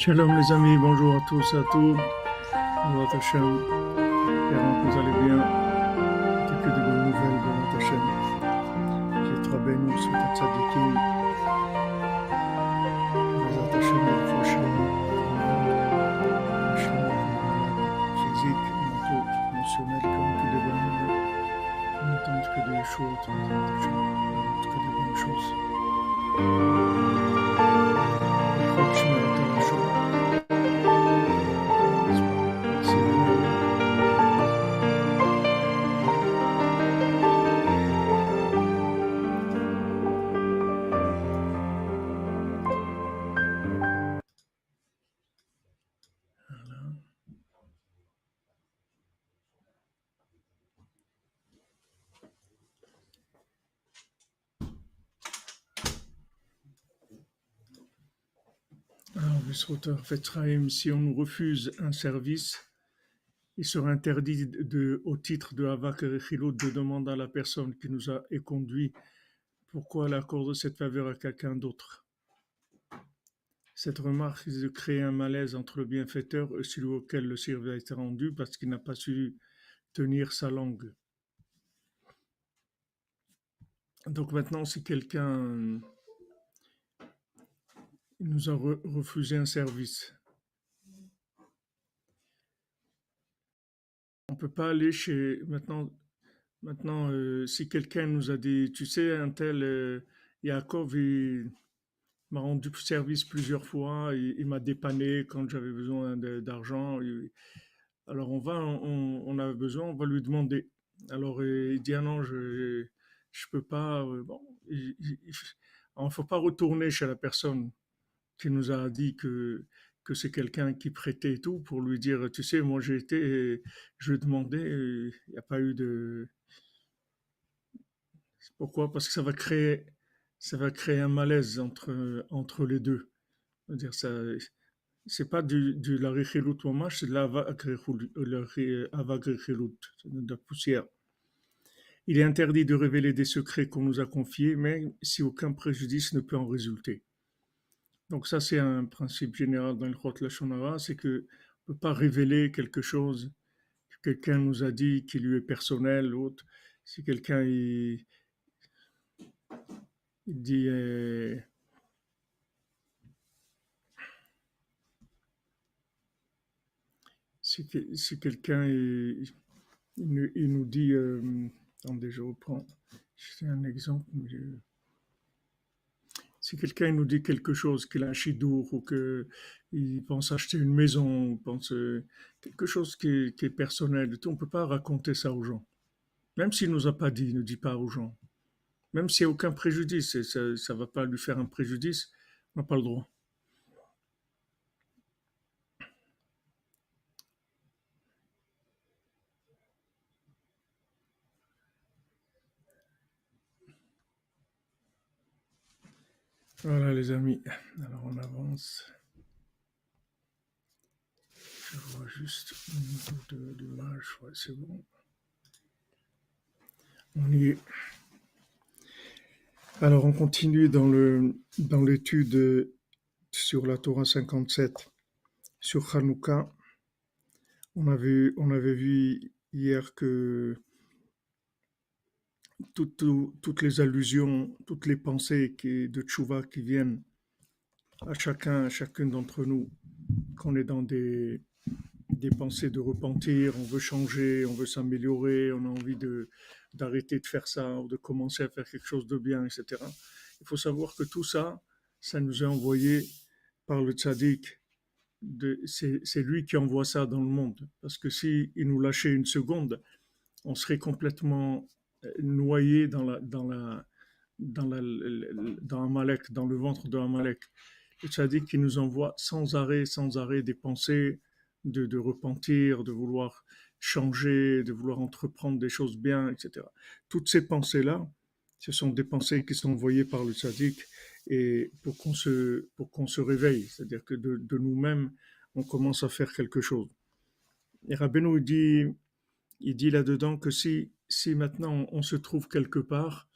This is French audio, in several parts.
Shalom les amis, bonjour à tous et à toutes. Baruch Hashem, espérons que vous allez bien. Que de bonnes nouvelles, Baruch Hashem. J'ai trois bénis sur ta tzadikim. Baruch Hashem, Baruch Hashem. Physique, mentaux, émotionnel, comme que des bonnes nouvelles. On n'entend que des choses, Baruch Hashem. Que des bonnes choses. Baruch Hashem, Baruch Hashem. Alors, Visroter Fetzraim, si on nous refuse un service, il sera interdit au titre de Havak et Rechilot de demander à la personne qui nous a éconduit pourquoi elle accorde cette faveur à quelqu'un d'autre. Cette remarque est de créer un malaise entre le bienfaiteur et celui auquel le service a été rendu parce qu'il n'a pas su tenir sa langue. Donc maintenant, si quelqu'un nous a refusé un service, on ne peut pas aller chez... Maintenant, si quelqu'un nous a dit, tu sais, un tel Yaakov, il m'a rendu service plusieurs fois, il m'a dépanné quand j'avais besoin d'argent. Alors on a besoin, on va lui demander. Alors il dit, ah non, je peux pas. Bon, il ne faut pas retourner chez la personne qui nous a dit que c'est quelqu'un qui prêtait et tout pour lui dire, tu sais, moi j'ai été, je lui ai demandé, il n'y a pas eu de... Pourquoi? Parce que ça va créer un malaise entre les deux. C'est-à-dire ça, c'est pas du la rechilut mamash, c'est de la avagrechilut, de la poussière. Il est interdit de révéler des secrets qu'on nous a confiés, même si aucun préjudice ne peut en résulter. Donc ça, c'est un principe général dans le Chot Lashon Hara, c'est que on peut pas révéler quelque chose que quelqu'un nous a dit qui lui est personnel ou autre. Si quelqu'un il dit si quelqu'un il nous dit attendez, je reprends, c'est un exemple, si quelqu'un nous dit quelque chose qu'il a un chidour ou qu'il pense acheter une maison, pense quelque chose qui est personnel, on ne peut pas raconter ça aux gens. Même s'il ne nous a pas dit, il ne dit pas aux gens. Même s'il n'y a aucun préjudice, ça ne va pas lui faire un préjudice, on n'a pas le droit. Voilà les amis, alors on avance. Je vois juste au niveau de l'image, ouais, c'est bon. On y est. Alors on continue dans l'étude sur la Torah 57, sur Hanouka. On avait vu hier que toutes les allusions, toutes les pensées de Tchouva qui viennent à chacune d'entre nous, qu'on est dans des pensées de repentir, on veut changer, on veut s'améliorer, on a envie d'arrêter de faire ça ou de commencer à faire quelque chose de bien, etc. Il faut savoir que tout ça, ça nous est envoyé par le tzaddik. C'est lui qui envoie ça dans le monde. Parce que s'il nous lâchait une seconde, on serait complètement noyé dans Amalek, dans le ventre de Amalek. Le tzaddik qui nous envoie sans arrêt des pensées de repentir, de vouloir changer, de vouloir entreprendre des choses bien, etc. Toutes ces pensées-là, ce sont des pensées qui sont envoyées par le tzaddik et pour qu'on se réveille, c'est-à-dire que de nous-mêmes, on commence à faire quelque chose. Et Rabbeinu il dit là-dedans que si maintenant on se trouve quelque part,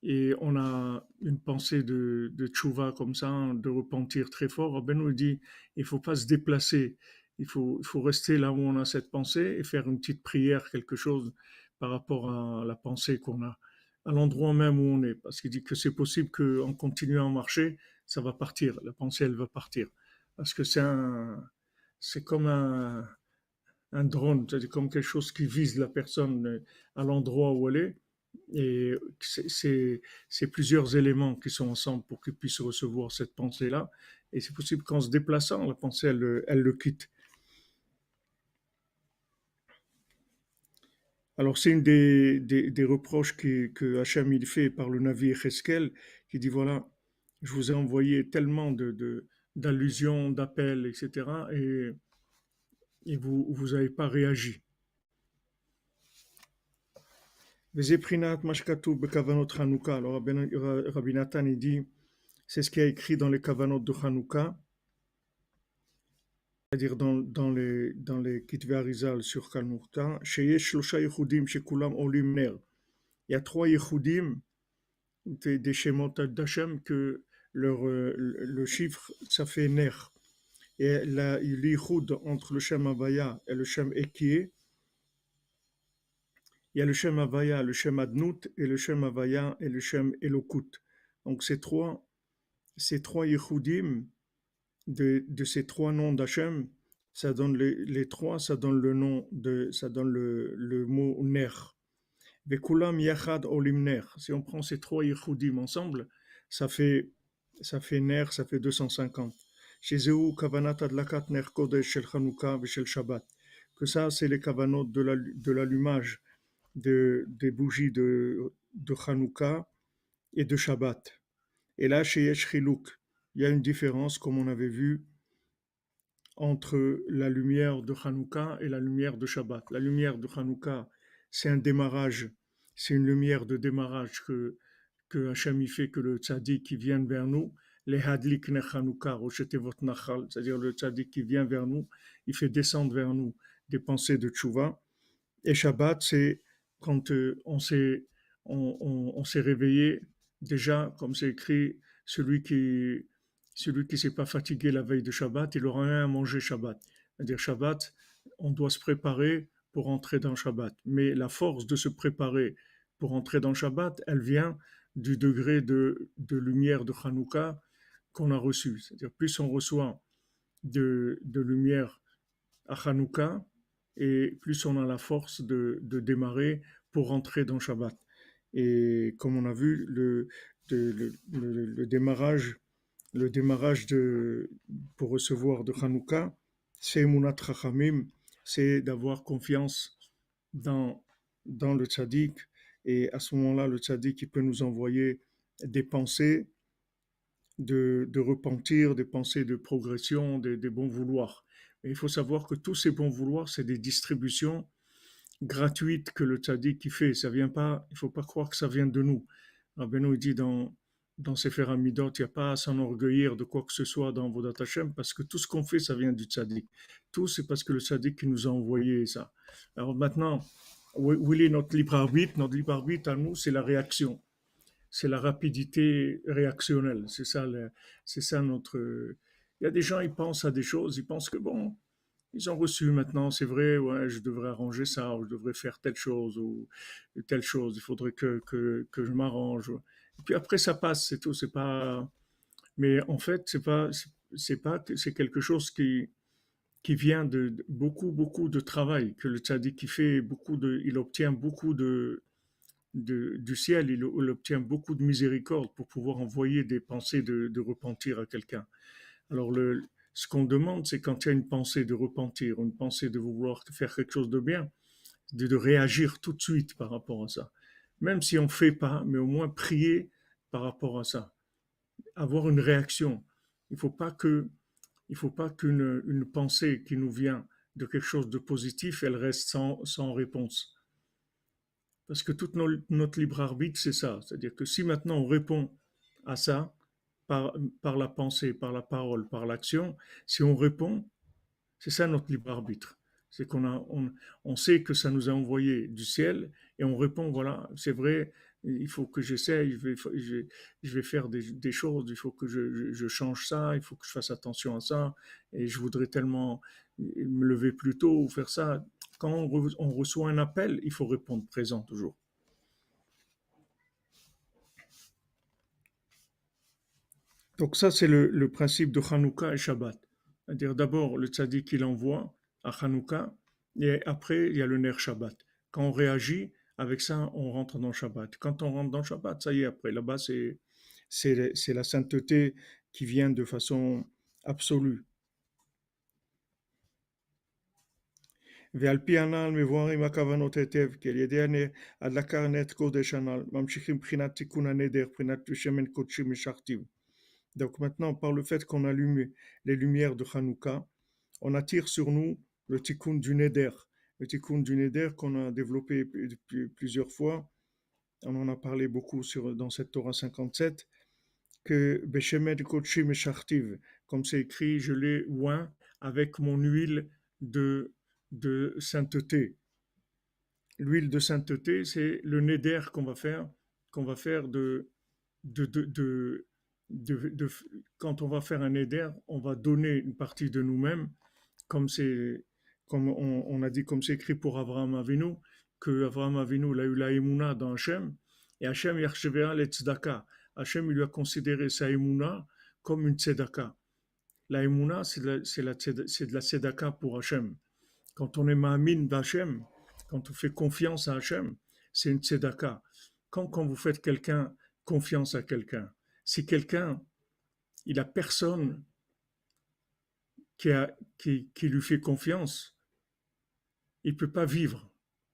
et on a une pensée de tchouva comme ça, hein, de repentir très fort, Rabbeinu nous dit, il faut pas se déplacer, il faut rester là où on a cette pensée et faire une petite prière, quelque chose par rapport à la pensée qu'on a, à l'endroit même où on est, parce qu'il dit que c'est possible qu'en continuant à marcher, ça va partir, la pensée elle va partir, parce que c'est comme un drone, c'est comme quelque chose qui vise la personne à l'endroit où elle est. Et c'est plusieurs éléments qui sont ensemble pour qu'ils puissent recevoir cette pensée-là. Et c'est possible qu'en se déplaçant, la pensée, elle le quitte. Alors, c'est une des reproches que Hachem il fait par le navire Cheskel, qui dit voilà, je vous ai envoyé tellement d'allusions, d'appels, etc. Et vous n'avez pas réagi. Vezeprinat mashkatu bekavanot Hanouka. Alors, Rabbi Nathan il dit c'est ce qui est écrit dans les kavanot de Hanouka, c'est-à-dire dans les Kitve Arizal sur Hanouka. Sheyesh shlosha yechudim shekulam olim ner. Il y a trois yechudim des Shemot d'Hachem que le chiffre ça fait ner. Et l'ichud entre le Shem Havaya et le Shem Ekie, il y a le Shem Havaya, le Shem Adnut et le Shem Havaya et le Shem Elokut. Donc ces trois Yehudim de ces trois noms d'Hachem, ça donne les trois, ça donne le nom ça donne le mot ner. Vekulam yachad olim ner. Si on prend ces trois Yehudim ensemble, ça fait ner, ça fait 250. Chez Zéou kavanat adlakat ner kodesh shel Chanukah ve shel Shabbat. Que ça, c'est les kavanot de l'allumage des bougies de Hanouka et de Shabbat. Et là, chez Yesh Chiluk, il y a une différence, comme on avait vu, entre la lumière de Hanouka et la lumière de Shabbat. La lumière de Hanouka, c'est un démarrage, c'est une lumière de démarrage que Hachem y fait, que le tzaddik qui vient vers nous, les hadlik ne Hanouka, rochetevot nachal, c'est-à-dire le tzaddik qui vient vers nous, il fait descendre vers nous des pensées de tchouva. Et Shabbat, c'est quand on s'est réveillé, déjà, comme c'est écrit, celui qui s'est pas fatigué la veille de Shabbat, il aura rien à manger Shabbat. C'est-à-dire Shabbat, on doit se préparer pour entrer dans Shabbat. Mais la force de se préparer pour entrer dans Shabbat, elle vient du degré de lumière de Hanouka qu'on a reçu. C'est-à-dire plus on reçoit de lumière à Hanouka, et plus on a la force de démarrer pour rentrer dans Shabbat. Et comme on a vu, le démarrage, pour recevoir de Hanouka, c'est Emunat Chachamim, c'est d'avoir confiance dans, dans le tzaddik. Et à ce moment-là, le tzaddik il peut nous envoyer des pensées de repentir, des pensées de progression, des bons vouloirs. Mais il faut savoir que tous ces bons vouloirs, c'est des distributions gratuites que le tzaddik qui fait. Ça vient pas, il faut pas croire que ça vient de nous. Rabbeinu dit dans Sefer Hamidot, il n'y a pas à s'enorgueillir de quoi que ce soit dans Vodat Hashem, parce que tout ce qu'on fait, ça vient du tzaddik. Tout, c'est parce que le tzaddik qui nous a envoyé ça. Alors maintenant, où est notre libre arbitre? Notre libre arbitre à nous, c'est la réaction, c'est la rapidité réactionnelle. C'est ça notre. Il y a des gens, ils pensent à des choses, ils pensent que bon, ils ont reçu maintenant, c'est vrai, ouais, je devrais arranger ça, ou je devrais faire telle chose, ou telle chose, il faudrait que je m'arrange. Et puis après, ça passe, c'est tout, c'est pas. Mais en fait, c'est quelque chose qui vient de beaucoup, beaucoup de travail, que le tzaddik qui fait il obtient beaucoup du ciel, il obtient beaucoup de miséricorde pour pouvoir envoyer des pensées de repentir à quelqu'un. Alors, ce qu'on demande, c'est quand il y a une pensée de repentir, une pensée de vouloir faire quelque chose de bien, de réagir tout de suite par rapport à ça. Même si on ne fait pas, mais au moins prier par rapport à ça. Avoir une réaction. Il ne faut pas qu'une une pensée qui nous vient de quelque chose de positif, elle reste sans réponse. Parce que tout notre libre arbitre, c'est ça. C'est-à-dire que si maintenant on répond à ça par la pensée, par la parole, par l'action, si on répond, c'est ça notre libre arbitre. C'est on sait que ça nous a envoyé du ciel et on répond, voilà, c'est vrai, il faut que j'essaye, je vais faire des choses, il faut que je change ça, il faut que je fasse attention à ça, et je voudrais tellement me lever plus tôt ou faire ça. Quand on reçoit un appel, il faut répondre présent toujours. Donc ça, c'est le principe de Hanouka et Shabbat. C'est-à-dire d'abord, le tzaddik, il envoie à Hanouka, et après, il y a le ner Shabbat. Quand on réagit, avec ça, on rentre dans Shabbat. Quand on rentre dans Shabbat, ça y est, après, là-bas, c'est la sainteté qui vient de façon absolue. ועל פי הנ"ל מבוארים הכוונות היטב, כי על ידי הדלקה נר קודש הנ"ל ממשיכים מבחינת תיקון הנדר, מבחינת שמן קודשי משכתיו. Donc maintenant, par le fait qu'on allume les lumières de Hanouka, on attire sur nous le tikkun du Neder. Le tikkun du Neder qu'on a développé plusieurs fois, on en a parlé beaucoup dans cette Torah 57, que Beshemed Kodeshi Meshartiv, comme c'est écrit, je l'ai oint avec mon huile de sainteté. L'huile de sainteté, c'est le Neder qu'on va faire de, de, de, de, quand on va faire un éder, on va donner une partie de nous-mêmes, comme on a dit, comme c'est écrit pour Abraham Avinu, que Abraham Avinu il a eu la émouna dans Hachem, et Hachem yarchevera le tzedaka. Hachem il lui a considéré sa émouna comme une tzedaka. La émouna, c'est de la tzedaka pour Hachem. Quand on est ma'amin d'Hachem, quand on fait confiance à Hachem, c'est une tzedaka. Quand vous faites confiance à quelqu'un, si quelqu'un, il a personne qui lui fait confiance, il ne peut pas vivre.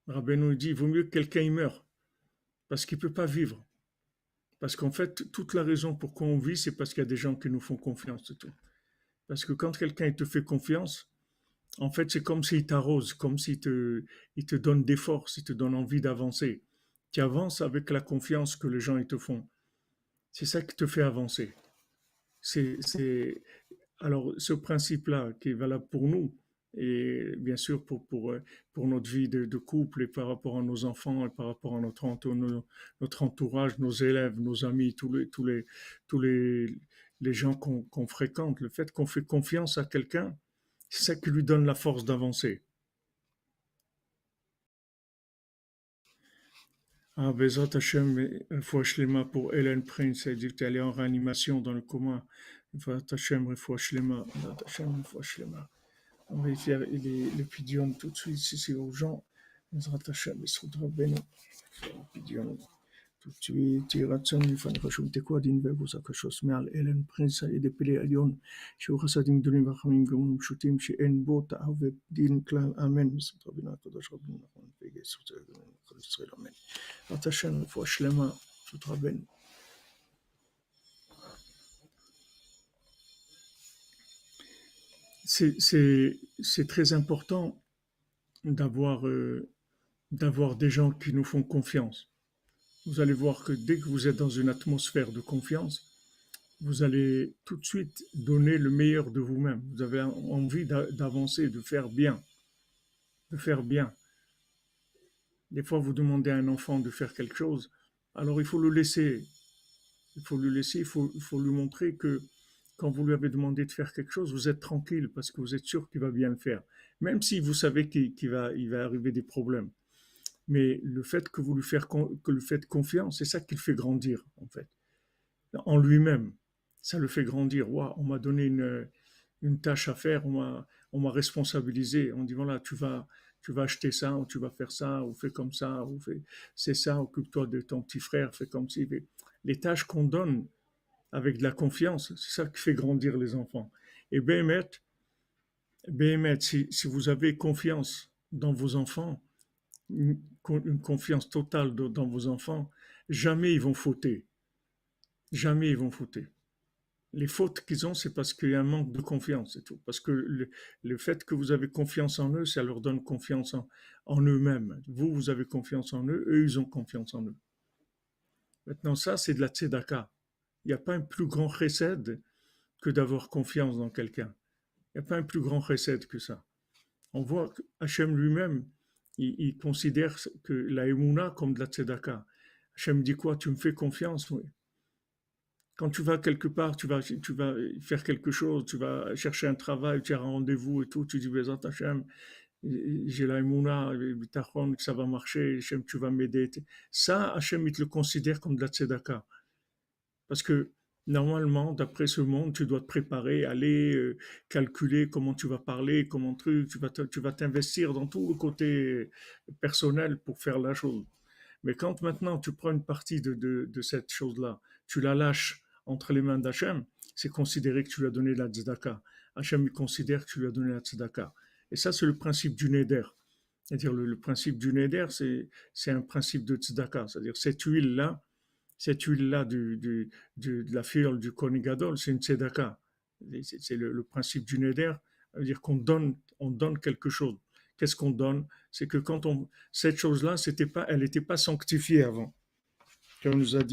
Rabbeinu dit, il vaut mieux que quelqu'un y meure, parce qu'il ne peut pas vivre. Parce qu'en fait, toute la raison pourquoi on vit, c'est parce qu'il y a des gens qui nous font confiance, c'est tout. Parce que quand quelqu'un il te fait confiance, en fait, c'est comme s'il t'arrose, comme s'il il te donne des forces, il te donne envie d'avancer. Tu avances avec la confiance que les gens ils te font. C'est ça qui te fait avancer. C'est alors ce principe-là qui est valable pour nous et bien sûr pour notre vie de couple et par rapport à nos enfants et par rapport à notre entourage, nos élèves, nos amis, les gens qu'on fréquente, le fait qu'on fait confiance à quelqu'un, c'est ça qui lui donne la force d'avancer. Ah, Bezrat Hashem, Refoua Shlema pour Hélène Prince, elle dit qu'elle est en réanimation dans le coma. Bezrat Hashem, Refoua Shlema, Bezrat Hashem, Refoua Shlema. On va faire les pidions tout de suite, si c'est urgent. Bezrat Hashem, Besrout Rabbeinu, les pidions tout de suite. Yiratson, Nifan Rashum Tekwa, Din Vevus Akashos, Meal, Hélène Prince, et des Pele Alion, Shou Chassadim Dulim Vachamim, Gomum Shutim, She En Bo, Ta'avet, Din Klal, Amen, Besrout Rabbeinu, Kodash Rabbeinu, Nachman, Pege, Sot Israël, Amen. Attachant une fois Shlema, tout Rabbeinu. C'est très important d'avoir d'avoir des gens qui nous font confiance. Vous allez voir que dès que vous êtes dans une atmosphère de confiance, vous allez tout de suite donner le meilleur de vous-même. Vous avez envie d'avancer, de faire bien, de faire bien. Des fois, vous demandez à un enfant de faire quelque chose, alors il faut le laisser. Il faut lui laisser, il faut lui montrer que quand vous lui avez demandé de faire quelque chose, vous êtes tranquille parce que vous êtes sûr qu'il va bien le faire. Même si vous savez il va arriver des problèmes. Mais le fait que vous lui faites confiance, c'est ça qui le fait grandir, en fait. En lui-même. Ça le fait grandir. Wow, on m'a donné une tâche à faire, on m'a responsabilisé. On dit voilà, tu vas acheter ça, ou tu vas faire ça, ou fais comme ça, ou fais, c'est ça, occupe-toi de ton petit frère, fais comme si. Les tâches qu'on donne avec de la confiance, c'est ça qui fait grandir les enfants. Et Béhémet, si vous avez confiance dans vos enfants, une confiance totale dans vos enfants, jamais ils vont fauter. Jamais ils vont fauter. Les fautes qu'ils ont, c'est parce qu'il y a un manque de confiance, c'est tout. Parce que le fait que vous avez confiance en eux, ça leur donne confiance en eux-mêmes. Vous, vous avez confiance en eux, eux, ils ont confiance en eux. Maintenant, ça, c'est de la tzedaka. Il n'y a pas un plus grand chesed que d'avoir confiance dans quelqu'un. Il n'y a pas un plus grand chesed que ça. On voit que Hachem lui-même, il considère que la émouna comme de la tzedaka. Hachem dit quoi? Tu me fais confiance, oui. Quand tu vas quelque part, tu vas faire quelque chose, tu vas chercher un travail, tu as un rendez-vous et tout, tu dis, Bézat Hachem, j'ai la émouna, le bitachon, que ça va marcher, Hachem, tu vas m'aider. Ça, Hachem, il te le considère comme de la tzedaka. Parce que normalement, d'après ce monde, tu dois te préparer, aller calculer comment tu vas parler, comment tu vas t'investir dans tout le côté personnel pour faire la chose. Mais quand maintenant tu prends une partie de cette chose-là, tu la lâches entre les mains d'Hachem, c'est considéré que tu lui as donné la tzedaka. Hachem considère que tu lui as donné la tzedaka. Et ça, c'est le principe du neder. C'est-à-dire le principe du neder, c'est un principe de tzedaka. C'est-à-dire cette huile-là de la fiole du Kohen Gadol, c'est une tzedaka. C'est le principe du neder, ça veut dire on donne quelque chose. Qu'est-ce qu'on donne? C'est que cette chose-là, elle n'était pas sanctifiée avant. Comme nous a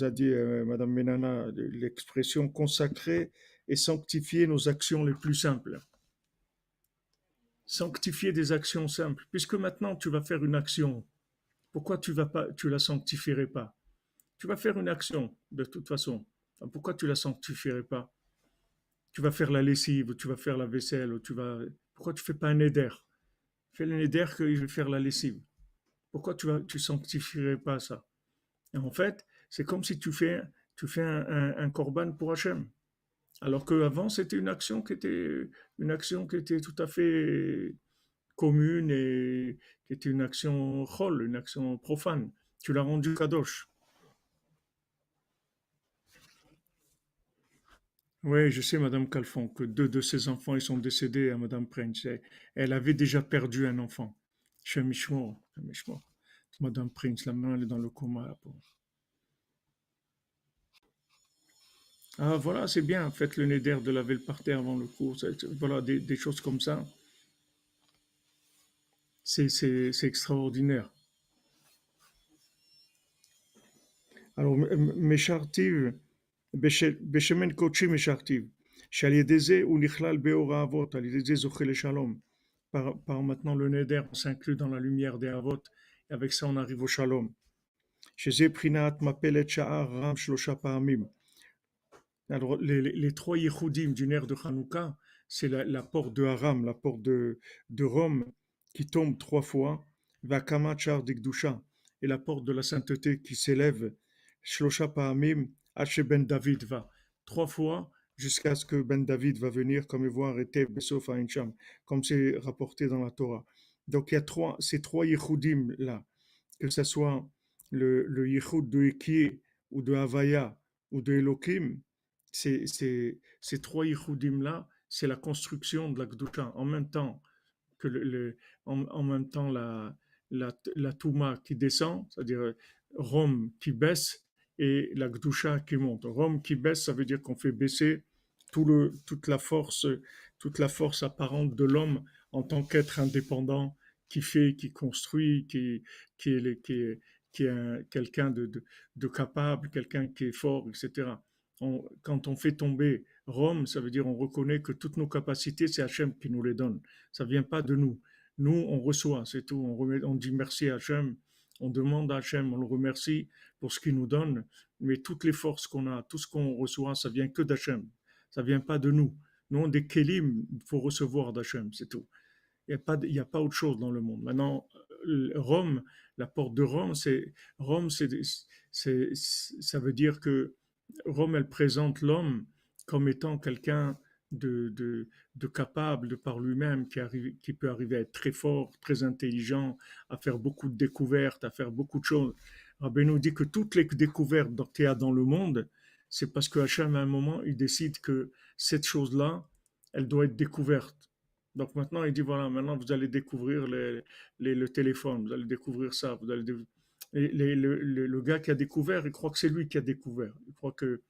dit, Madame Menana, l'expression consacrer et sanctifier nos actions les plus simples. Sanctifier des actions simples. Puisque maintenant tu vas faire une action, pourquoi tu la sanctifierais pas? Tu vas faire une action, de toute façon. Enfin, pourquoi tu la sanctifierais pas? Tu vas faire la lessive, ou tu vas faire la vaisselle, pourquoi tu fais pas un éder? Fais le neder que je vais faire la lessive. Pourquoi tu sanctifierais pas ça? Et en fait, c'est comme si tu fais un korban pour Hachem. Alors qu'avant, c'était une action qui était tout à fait commune et qui était une action chol, une action profane. Tu l'as rendu kadosh. Oui, je sais, Madame Calfon, que deux de ses enfants ils sont décédés à Madame Prince. Elle avait déjà perdu un enfant. Chez Michmo. Madame Prince, la main, elle est dans le coma. La pauvre. Ah, voilà, c'est bien. Faites le neder de laver le parterre avant le cours. Voilà, des choses comme ça. C'est extraordinaire. Alors, Meshartiv, Beshemen Kochi Meshartiv, שעל ידי זה הוא נכלל באור האבות, על ידי זה זוכה לשלום. Par maintenant le neder, on s'inclut dans la lumière des avot, et avec ça on arrive au shalom. שזה בחינת מפלת שער רם שלושה פעמים. Alors, les trois yichudim du ner de Hanouka, c'est la porte de Haram, la porte de Rome, qui tombe trois fois, Vakama Char Dikdusha, et la porte de la sainteté qui s'élève, Shlosha Pa'amim, Hache Ben David va, trois fois, jusqu'à ce que Ben David va venir, comme il voit arrêter Besof Aincham, comme c'est rapporté dans la Torah. Donc, il y a ces trois yichudim là, que ce soit le yichud de Ekie, ou de Havaya, ou de Elohim, ces trois yichudim-là, c'est la construction de la Gdusha. En même temps que en même temps la Touma qui descend, c'est-à-dire Rome qui baisse et la Gdusha qui monte. Rome qui baisse, ça veut dire qu'on fait baisser toute toute la force apparente de l'homme en tant qu'être indépendant qui fait, qui construit, qui est quelqu'un de capable, quelqu'un qui est fort, etc. Quand on fait tomber Rome, ça veut dire on reconnaît que toutes nos capacités, c'est Hachem qui nous les donne. Ça ne vient pas de nous. Nous, on reçoit, c'est tout. On dit merci à Hachem, on demande à Hachem, on le remercie pour ce qu'il nous donne. Mais toutes les forces qu'on a, tout ce qu'on reçoit, ça vient que d'Hachem. Ça ne vient pas de nous. Nous, on des kélim, il faut recevoir d'Hachem, c'est tout. Il y a pas autre chose dans le monde. Maintenant, Rome, la porte de Rome, ça veut dire que Rome, elle présente l'homme comme étant quelqu'un de capable de par lui-même, qui peut arriver à être très fort, très intelligent, à faire beaucoup de découvertes, à faire beaucoup de choses. Rabbi nous dit que toutes les découvertes qu'il y a dans le monde, c'est parce que Hachem, à un moment, il décide que cette chose-là, elle doit être découverte. Donc maintenant, il dit, voilà, maintenant vous allez découvrir le téléphone, vous allez découvrir ça, et le gars qui a découvert, il croit que c'est lui qui a découvert. Il croit que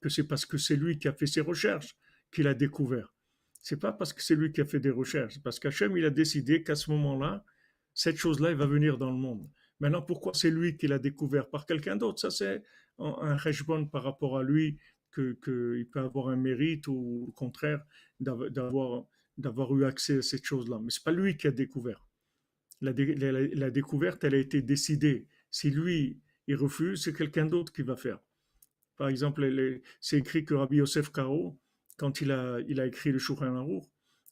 c'est parce que c'est lui qui a fait ses recherches qu'il a découvert. C'est pas parce que c'est lui qui a fait des recherches, c'est parce qu'Hachem, il a décidé qu'à ce moment-là, cette chose-là, elle va venir dans le monde. Maintenant, pourquoi c'est lui qui l'a découvert par quelqu'un d'autre? Ça, c'est un rejbon par rapport à lui, qu'il peut avoir un mérite ou au contraire d'avoir eu accès à cette chose-là. Mais c'est pas lui qui a découvert. La découverte, elle a été décidée. Si lui, il refuse, c'est quelqu'un d'autre qui va faire. Par exemple, c'est écrit que Rabbi Yosef Karo, quand il a écrit le Shulchan Aruch,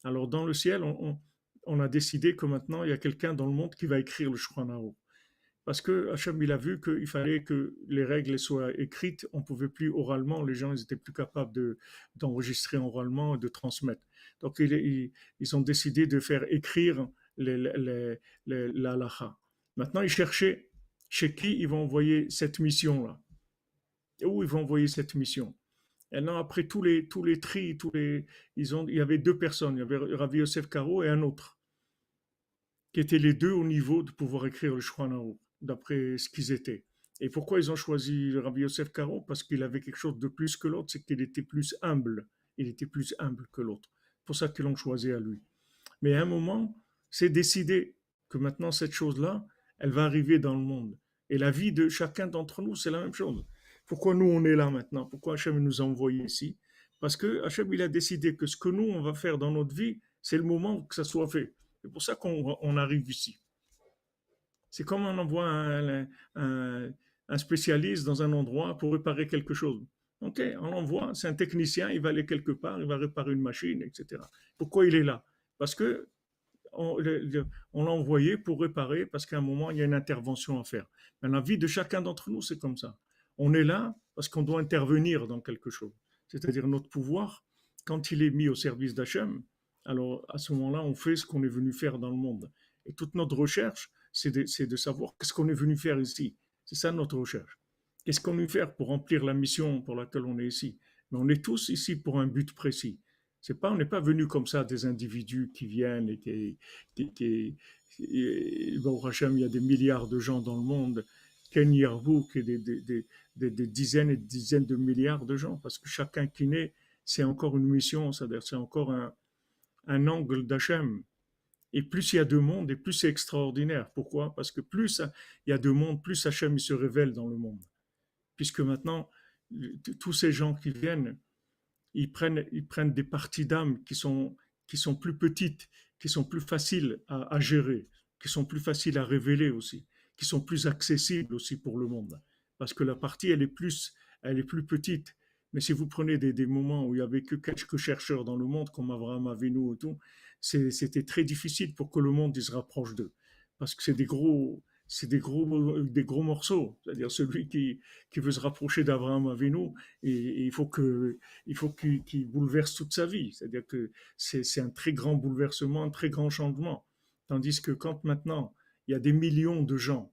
alors dans le ciel, on a décidé que maintenant, il y a quelqu'un dans le monde qui va écrire le Shulchan Aruch. Parce que Hachem, il a vu qu'il fallait que les règles soient écrites, on ne pouvait plus oralement, les gens ils étaient plus capables d'enregistrer oralement et de transmettre. Donc ils ont décidé de faire écrire l'alaha. Maintenant, ils cherchaient chez qui ils vont envoyer cette mission-là. Et où ils vont envoyer cette mission. Et là, après tous les tris, il y avait deux personnes, il y avait Rabbi Yosef Karo et un autre, qui étaient les deux au niveau de pouvoir écrire le Shulchan Aruch, d'après ce qu'ils étaient. Et pourquoi ils ont choisi Rabbi Yosef Karo? Parce qu'il avait quelque chose de plus que l'autre, c'est qu'il était plus humble. Il était plus humble que l'autre. C'est pour ça qu'ils l'ont choisi à lui. Mais à un moment, c'est décidé que maintenant cette chose-là, elle va arriver dans le monde. Et la vie de chacun d'entre nous, c'est la même chose. Pourquoi nous, on est là maintenant? Pourquoi Hachem nous a envoyés ici? Parce que Hachem, il a décidé que ce que nous, on va faire dans notre vie, c'est le moment que ça soit fait. C'est pour ça qu'on arrive ici. C'est comme on envoie un spécialiste dans un endroit pour réparer quelque chose. Ok, on l'envoie, c'est un technicien, il va aller quelque part, il va réparer une machine, etc. Pourquoi il est là? Parce que on l'a envoyé pour réparer, parce qu'à un moment, il y a une intervention à faire. Mais la vie de chacun d'entre nous, c'est comme ça. On est là parce qu'on doit intervenir dans quelque chose. C'est-à-dire notre pouvoir, quand il est mis au service d'Hachem, alors à ce moment-là, on fait ce qu'on est venu faire dans le monde. Et toute notre recherche, c'est de savoir qu'est-ce qu'on est venu faire ici. C'est ça notre recherche. Qu'est-ce qu'on est venu faire pour remplir la mission pour laquelle on est ici? Mais on est tous ici pour un but précis. On n'est pas venu comme ça des individus qui viennent Baruch Hashem, il y a des milliards de gens dans le monde. Ken Yarbouk et des dizaines et des dizaines de milliards de gens, parce que chacun qui naît, c'est encore une mission, c'est-à-dire c'est encore un angle d'Hachem. Et plus il y a de monde, et plus c'est extraordinaire. Pourquoi? Parce que plus il y a de monde, plus Hachem il se révèle dans le monde. Puisque maintenant, tous ces gens qui viennent, ils prennent des parties d'âme qui sont plus petites, qui sont plus faciles à gérer, qui sont plus faciles à révéler aussi, qui sont plus accessibles aussi pour le monde. Parce que la partie, elle est plus petite. Mais si vous prenez des moments où il n'y avait que quelques chercheurs dans le monde, comme Abraham Avinu et tout, c'était très difficile pour que le monde se rapproche d'eux. Parce que c'est des gros morceaux. C'est-à-dire celui qui veut se rapprocher d'Abraham Avinu, et il faut qu'il bouleverse toute sa vie. C'est-à-dire que c'est un très grand bouleversement, un très grand changement. Tandis que quand maintenant, il y a des millions de gens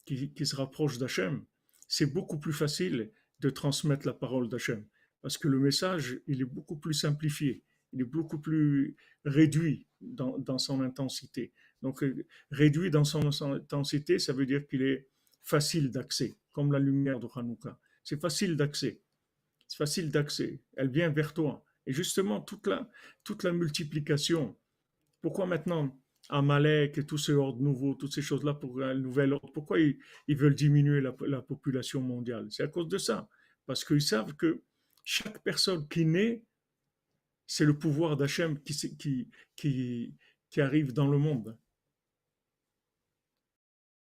qui se rapprochent d'Hachem, c'est beaucoup plus facile de transmettre la parole d'Hachem. Parce que le message, il est beaucoup plus simplifié, il est beaucoup plus réduit dans son intensité. Donc, réduit dans son intensité, ça veut dire qu'il est facile d'accès, comme la lumière de Hanouka. C'est facile d'accès. C'est facile d'accès. Elle vient vers toi. Et justement, toute la multiplication. Pourquoi maintenant Amalek et tous ces ordres nouveaux, toutes ces choses-là pour un nouvel ordre, pourquoi ils veulent diminuer la population mondiale? C'est à cause de ça. Parce qu'ils savent que chaque personne qui naît, c'est le pouvoir d'Hachem qui arrive dans le monde.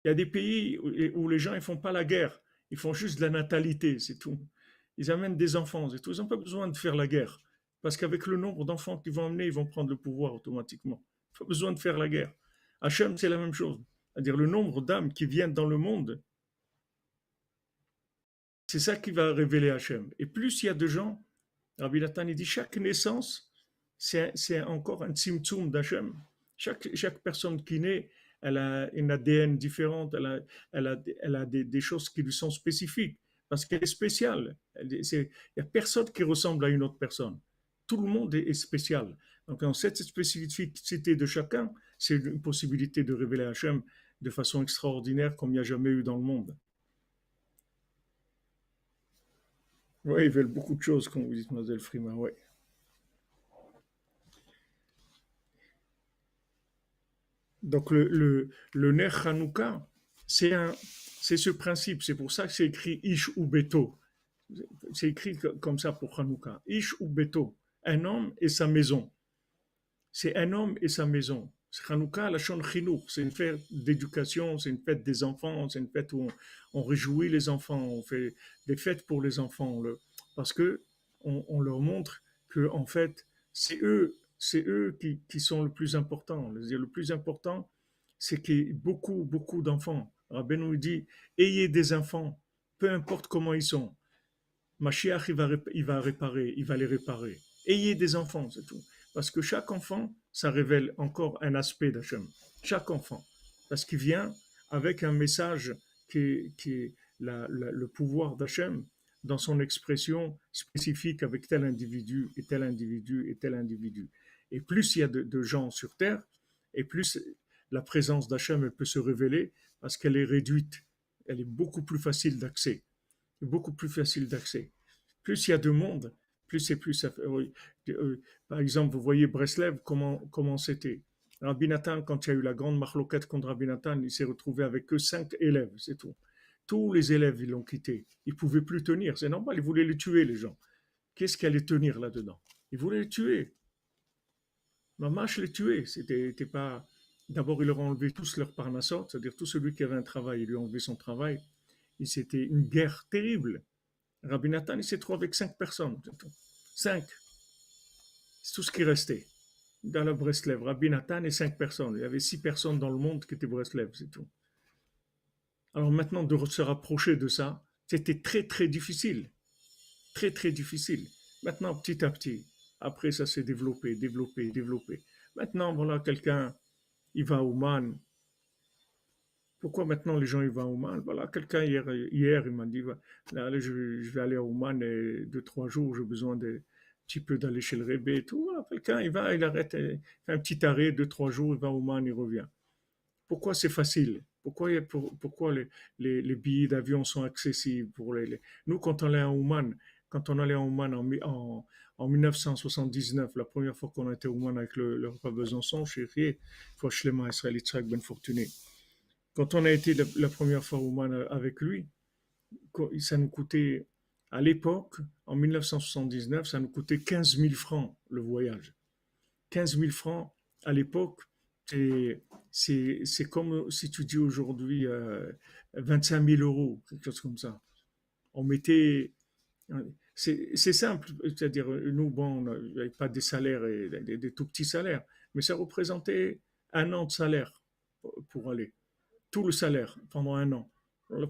Il y a des pays où les gens ne font pas la guerre, ils font juste de la natalité, c'est tout. Ils amènent des enfants, c'est tout. Ils n'ont pas besoin de faire la guerre. Parce qu'avec le nombre d'enfants qu'ils vont amener, ils vont prendre le pouvoir automatiquement. Il faut pas besoin de faire la guerre. Hachem, c'est la même chose. C'est-à-dire le nombre d'âmes qui viennent dans le monde, c'est ça qui va révéler Hachem. Et plus il y a de gens, Rabbi Nathan, il dit chaque naissance, c'est encore un tzimtzum d'Hachem. Chaque personne qui naît, elle a une ADN différente, elle a des choses qui lui sont spécifiques, parce qu'elle est spéciale. Il n'y a personne qui ressemble à une autre personne. Tout le monde est spécial. Donc, dans cette spécificité de chacun, c'est une possibilité de révéler Hachem de façon extraordinaire comme il n'y a jamais eu dans le monde. Oui, ils veulent beaucoup de choses, comme vous dites, Mademoiselle Freeman, ouais. Donc le Ner Hanouka, c'est ce principe. C'est pour ça que c'est écrit Ish ou Beto. C'est écrit comme ça pour Hanouka. Ish ou Beto. Un homme et sa maison. C'est un homme et sa maison. C'est Hanouka, la Shon Chinour, c'est une fête d'éducation, c'est une fête des enfants, c'est une fête où on réjouit les enfants, on fait des fêtes pour les enfants, parce que on leur montre que en fait, c'est eux qui sont le plus important. Le plus important, c'est qu'il y ait beaucoup, beaucoup d'enfants. Rabbi nous dit, ayez des enfants, peu importe comment ils sont. Mashiach, il va réparer, il va les réparer. Ayez des enfants, c'est tout. Parce que chaque enfant, ça révèle encore un aspect d'Hachem. Chaque enfant. Parce qu'il vient avec un message qui est le pouvoir d'Hachem dans son expression spécifique avec tel individu et tel individu et tel individu. Et plus il y a de gens sur Terre, et plus la présence d'Hachem peut se révéler parce qu'elle est réduite. Elle est beaucoup plus facile d'accès beaucoup plus facile d'accès. Plus il y a de monde, plus c'est plus. Oui. Par exemple, vous voyez Breslev, comment c'était. Rabbi Nathan, quand il y a eu la grande marloquette contre Rabbi Nathan, il s'est retrouvé avec que 5 élèves, c'est tout. Tous les élèves, ils l'ont quitté. Ils ne pouvaient plus tenir. C'est normal, ils voulaient les tuer, les gens. Qu'est-ce qui allait tenir là-dedans? Ils voulaient les tuer. Mamash les tuer. C'était pas. D'abord, ils leur ont enlevé tous leur parnassot, c'est-à-dire tout celui qui avait un travail, il lui a enlevé son travail. Et c'était une guerre terrible. Rabbi Nathan, il s'est trouvé avec 5 personnes. 5. C'est tout ce qui restait. Dans la Breslev, Rabbi Nathan et 5 personnes. Il y avait 6 personnes dans le monde qui étaient Breslev, c'est tout. Alors maintenant, de se rapprocher de ça, c'était très très difficile. Très très difficile. Maintenant, petit à petit, après ça s'est développé, développé, développé. Maintenant, voilà, quelqu'un, il va au Man. Pourquoi maintenant les gens ils vont au Man? Voilà, quelqu'un hier il m'a dit, là, allez, je vais aller au Man et 2, 3 jours, j'ai besoin de petit peu d'aller chez le Rébé et tout. Voilà, quelqu'un il va, il arrête, il fait un petit arrêt, 2, 3 jours, il va au Man, il revient. Pourquoi c'est facile? Pourquoi les billets d'avion sont accessibles pour Nous, quand on allait à Ouman, quand on allait à Ouman en 1979, la première fois qu'on était à Ouman avec le repas Besançon, chez Rié, fois Shlema Israël Yitzhak Ben Fortuné, quand on a été la première fois au Man avec lui, ça nous coûtait, à l'époque, en 1979, ça nous coûtait 15 000 francs le voyage. 15 000 francs, à l'époque, c'est comme si tu dis aujourd'hui 25 000 euros, quelque chose comme ça. On mettait. C'est simple, c'est-à-dire, nous, bon, on n'avait pas des salaires, des tout petits salaires, mais ça représentait un an de salaire pour aller tout le salaire pendant un an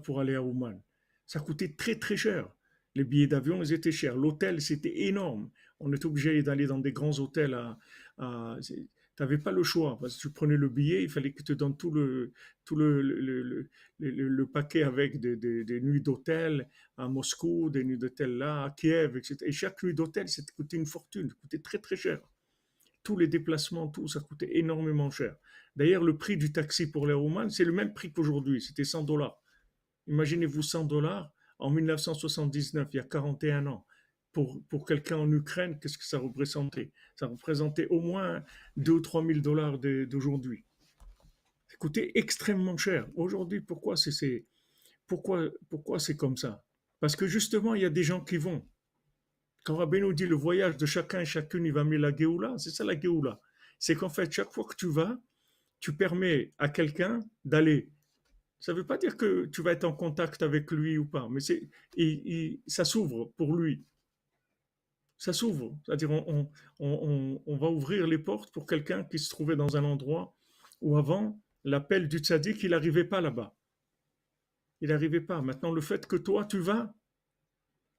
pour aller à Ouman. Ça coûtait très très cher. Les billets d'avion, ils étaient chers. L'hôtel, c'était énorme. On était obligé d'aller dans des grands hôtels. Tu n'avais pas le choix parce que tu prenais le billet, il fallait que tu te donnes tout le paquet avec des nuits d'hôtel à Moscou, des nuits d'hôtel là, à Kiev, etc. Et chaque nuit d'hôtel, c'était coûtait une fortune, ça coûtait très très cher. Tous les déplacements, tout, ça coûtait énormément cher. D'ailleurs, le prix du taxi pour les Roumains, c'est le même prix qu'aujourd'hui, c'était 100 dollars. Imaginez-vous 100 dollars en 1979, il y a 41 ans. Pour quelqu'un en Ukraine, qu'est-ce que ça représentait? Ça représentait au moins 2 ou 3 000 dollars d'aujourd'hui. Ça coûtait extrêmement cher. Aujourd'hui, pourquoi c'est comme ça? Parce que justement, il y a des gens qui vont. Quand Rabbi nous dit le voyage de chacun et chacune, il va mettre la Géoula, c'est ça la Géoula. C'est qu'en fait, chaque fois que tu vas, tu permets à quelqu'un d'aller. Ça ne veut pas dire que tu vas être en contact avec lui ou pas, mais ça s'ouvre pour lui. Ça s'ouvre. C'est-à-dire, on va ouvrir les portes pour quelqu'un qui se trouvait dans un endroit où avant, l'appel du tzaddik, il n'arrivait pas là-bas. Il n'arrivait pas. Maintenant, le fait que toi, tu vas,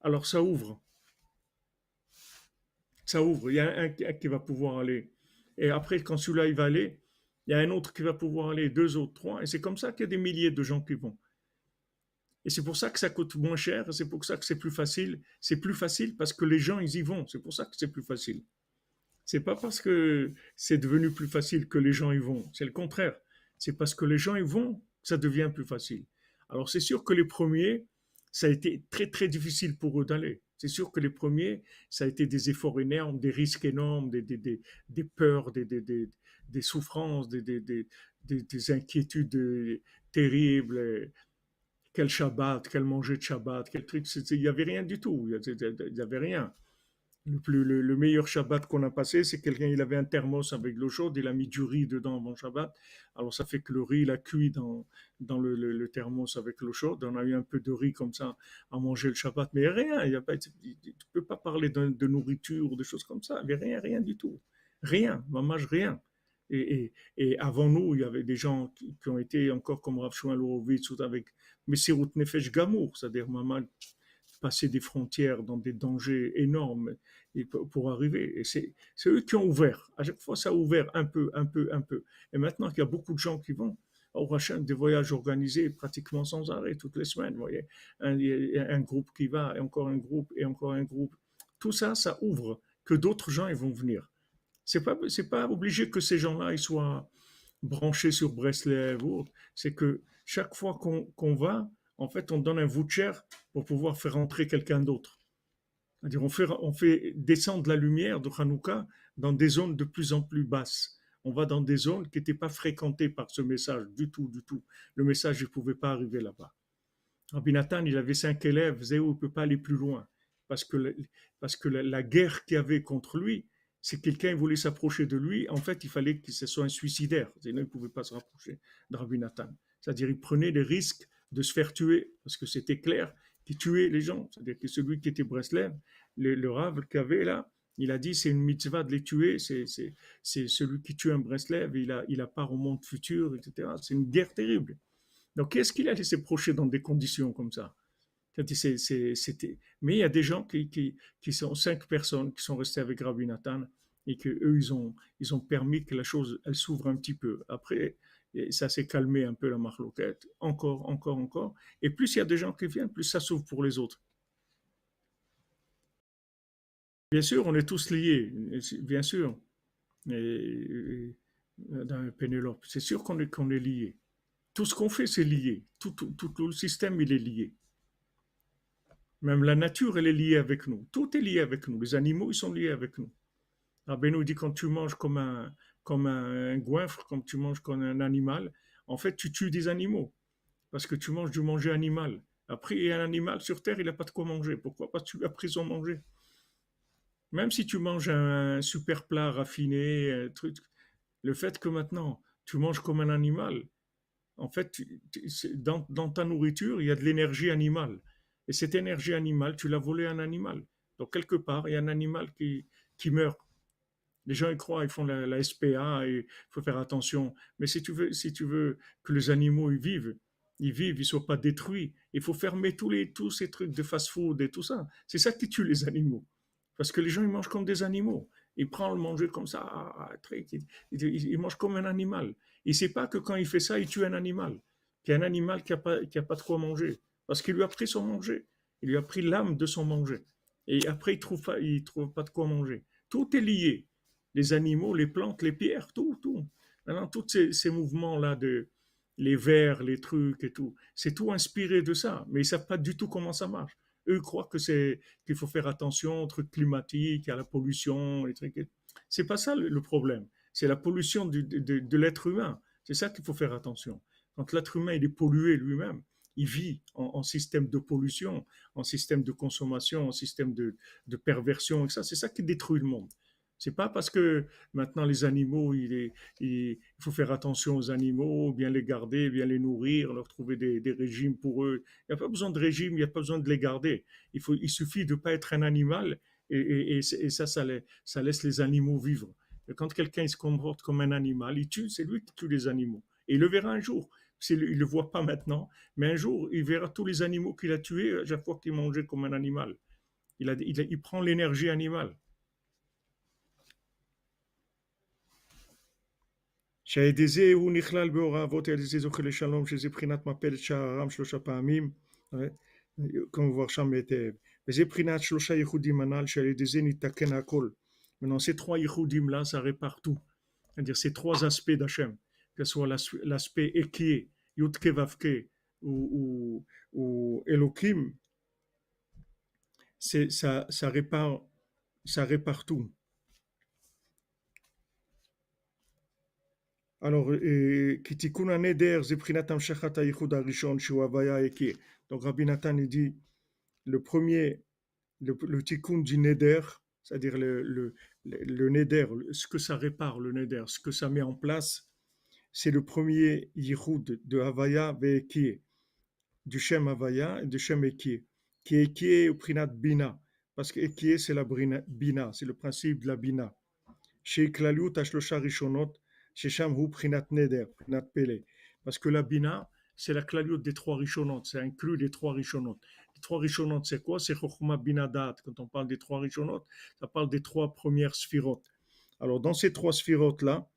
alors ça ouvre. Ça ouvre. Il y a un qui va pouvoir aller. Et après, quand celui-là, il va aller, il y a un autre qui va pouvoir aller, 2 autres, 3. Et c'est comme ça qu'il y a des milliers de gens qui vont. Et c'est pour ça que ça coûte moins cher, c'est pour ça que c'est plus facile. C'est plus facile parce que les gens, ils y vont. C'est pour ça que c'est plus facile. C'est pas parce que c'est devenu plus facile que les gens y vont. C'est le contraire. C'est parce que les gens y vont que ça devient plus facile. Alors c'est sûr que les premiers, ça a été très très difficile pour eux d'aller. C'est sûr que les premiers, ça a été des efforts énormes, des risques énormes, des peurs, des souffrances, des inquiétudes terribles. Quel Shabbat, quel manger de Shabbat, quel truc. Il n'y avait rien du tout. Il n'y avait rien. Le meilleur Shabbat qu'on a passé, c'est quelqu'un, il avait un thermos avec de l'eau chaude, il a mis du riz dedans avant Shabbat. Alors ça fait que le riz, il a cuit dans le thermos avec l'eau chaude. On a eu un peu de riz comme ça à manger le Shabbat, mais rien, il y a pas, tu ne peux pas parler de nourriture ou de choses comme ça, mais rien, rien du tout. Rien, mamage, rien. Et avant nous, il y avait des gens qui ont été encore comme Rav Shmuel Horowitz ou avec Messirut Nefesh Gamour, c'est-à-dire mamage passer des frontières dans des dangers énormes pour arriver. Et c'est eux qui ont ouvert. À chaque fois, ça a ouvert un peu, un peu, un peu. Et maintenant qu'il y a beaucoup de gens qui vont au Rachin, des voyages organisés pratiquement sans arrêt, toutes les semaines, vous voyez, un groupe qui va, et encore un groupe, et encore un groupe. Tout ça, ça ouvre que d'autres gens ils vont venir. C'est pas obligé que ces gens-là ils soient branchés sur Breslev ou autre. C'est que chaque fois qu'on va, en fait, on donne un voucher pour pouvoir faire entrer quelqu'un d'autre. C'est-à-dire, on fait descendre la lumière de Hanouka dans des zones de plus en plus basses. On va dans des zones qui n'étaient pas fréquentées par ce message du tout, du tout. Le message ne pouvait pas arriver là-bas. Rabbi Nathan, il avait 5 élèves, Zéo ne peut pas aller plus loin. Parce que, parce que la guerre qu'il y avait contre lui, si quelqu'un voulait s'approcher de lui, en fait, il fallait que ce soit un suicidaire. Sinon, il ne pouvait pas se rapprocher de Rabbi Nathan. C'est-à-dire, il prenait les risques de se faire tuer, parce que c'était clair qu'il tuait les gens. C'est-à-dire que celui qui était Breslev, le Rav qu'il avait là, il a dit c'est une mitzvah de les tuer, c'est celui qui tue un Breslev, il a part au monde futur, etc. C'est une guerre terrible. Donc, qu'est-ce qu'il a laissé procher dans des conditions comme ça? Mais il y a des gens qui sont 5 personnes qui sont restées avec Rabbi Nathan et que eux ils ont permis que la chose elle s'ouvre un petit peu. Après, ça s'est calmé un peu la marloquette, encore, encore, encore. Et plus il y a des gens qui viennent, plus ça s'ouvre pour les autres. Bien sûr, on est tous liés, bien sûr. Dans Pénélope, c'est sûr qu'on est liés. Tout ce qu'on fait, c'est lié. Tout le système, il est lié. Même la nature, elle est liée avec nous. Tout est lié avec nous. Les animaux, ils sont liés avec nous. Rabbi nous dit quand tu manges comme un goinfre, comme tu manges comme un animal, en fait, tu tues des animaux parce que tu manges du manger animal. Après, il y a un animal sur Terre, il n'a pas de quoi manger. Pourquoi? Parce que tu lui as pris son manger. Même si tu manges un super plat raffiné, un truc, le fait que maintenant tu manges comme un animal, en fait, dans ta nourriture, il y a de l'énergie animale. Et cette énergie animale, tu l'as volée à un animal. Donc, quelque part, il y a un animal qui meurt. Les gens ils croient, ils font la SPA et il faut faire attention. Mais si tu veux que les animaux ils ne soient pas détruits, il faut fermer tous ces trucs de fast-food et tout ça. C'est ça qui tue les animaux. Parce que les gens, ils mangent comme des animaux. Ils prennent le manger comme ça, ils mangent comme un animal. Il ne sait pas que quand il fait ça, il tue un animal. Qu'il y a un animal qui a pas de quoi manger. Parce qu'il lui a pris son manger. Il lui a pris l'âme de son manger. Et après, il trouve pas de quoi manger. Tout est lié. Les animaux, les plantes, les pierres, tout, tout. Maintenant, tous ces mouvements-là les vers, les trucs et tout, c'est tout inspiré de ça. Mais ils ne savent pas du tout comment ça marche. Eux croient qu'il faut faire attention aux trucs climatiques, à la pollution, les trucs. C'est pas ça le problème. C'est la pollution de l'être humain. C'est ça qu'il faut faire attention. Quand l'être humain il est pollué lui-même, il vit en système de pollution, en système de consommation, en système de perversion, et ça, c'est ça qui détruit le monde. C'est pas parce que maintenant les animaux, il faut faire attention aux animaux, bien les garder, bien les nourrir, leur trouver des régimes pour eux. Il n'y a pas besoin de régime, il n'y a pas besoin de les garder. Il suffit de ne pas être un animal et ça laisse les animaux vivre. Et quand quelqu'un se comporte comme un animal, c'est lui qui tue les animaux. Et il le verra un jour. Il ne le voit pas maintenant, mais un jour, il verra tous les animaux qu'il a tués à chaque fois qu'il mangeait comme un animal. Il prend l'énergie animale. שעל ידי זה הוא נכלל באור האבות, על ידי זה זוכה לשלום, שזה בחינת מפלת שערם 3 פעמים, כמו שם היטב. וזה בחינת 3 ייחודים הנ"ל, שעל ידי זה נתקן הכל. Maintenant, ces 3 ייחודים-là, ça répare tout. C'est-à-dire ces 3 aspects d'Hachem, que ce soit l'aspect Ekie, Yudke Vavke ou Elohim, ça répare tout. Alors, Kitikun Neder, Zeprinat Amshachat Hayichud Arishon, Shu Havaya Eki. Donc, Rabbi Nathan, il dit, le tikkun du Neder, c'est-à-dire le neder, ce que ça répare, le neder, ce que ça met en place, c'est le premier yichud de Havaya ve'ekie, du Shem Havaya et du Shem Ekie, qui est Ekie au prinat Bina, parce que Ekie c'est la Bina, c'est le principe de la Bina. Chez Klaliut Ashlosha Rishonot, chez Sham Hu prinat Neder, prinat Pele, parce que la Bina c'est la Klaliut des trois Rishonot, c'est inclus les trois Rishonot. Les trois Rishonot c'est quoi? C'est Chokhma Bina Dat. Quand on parle des trois Rishonot, ça parle des trois premières sphirotes. Alors dans ces trois sphirotes là,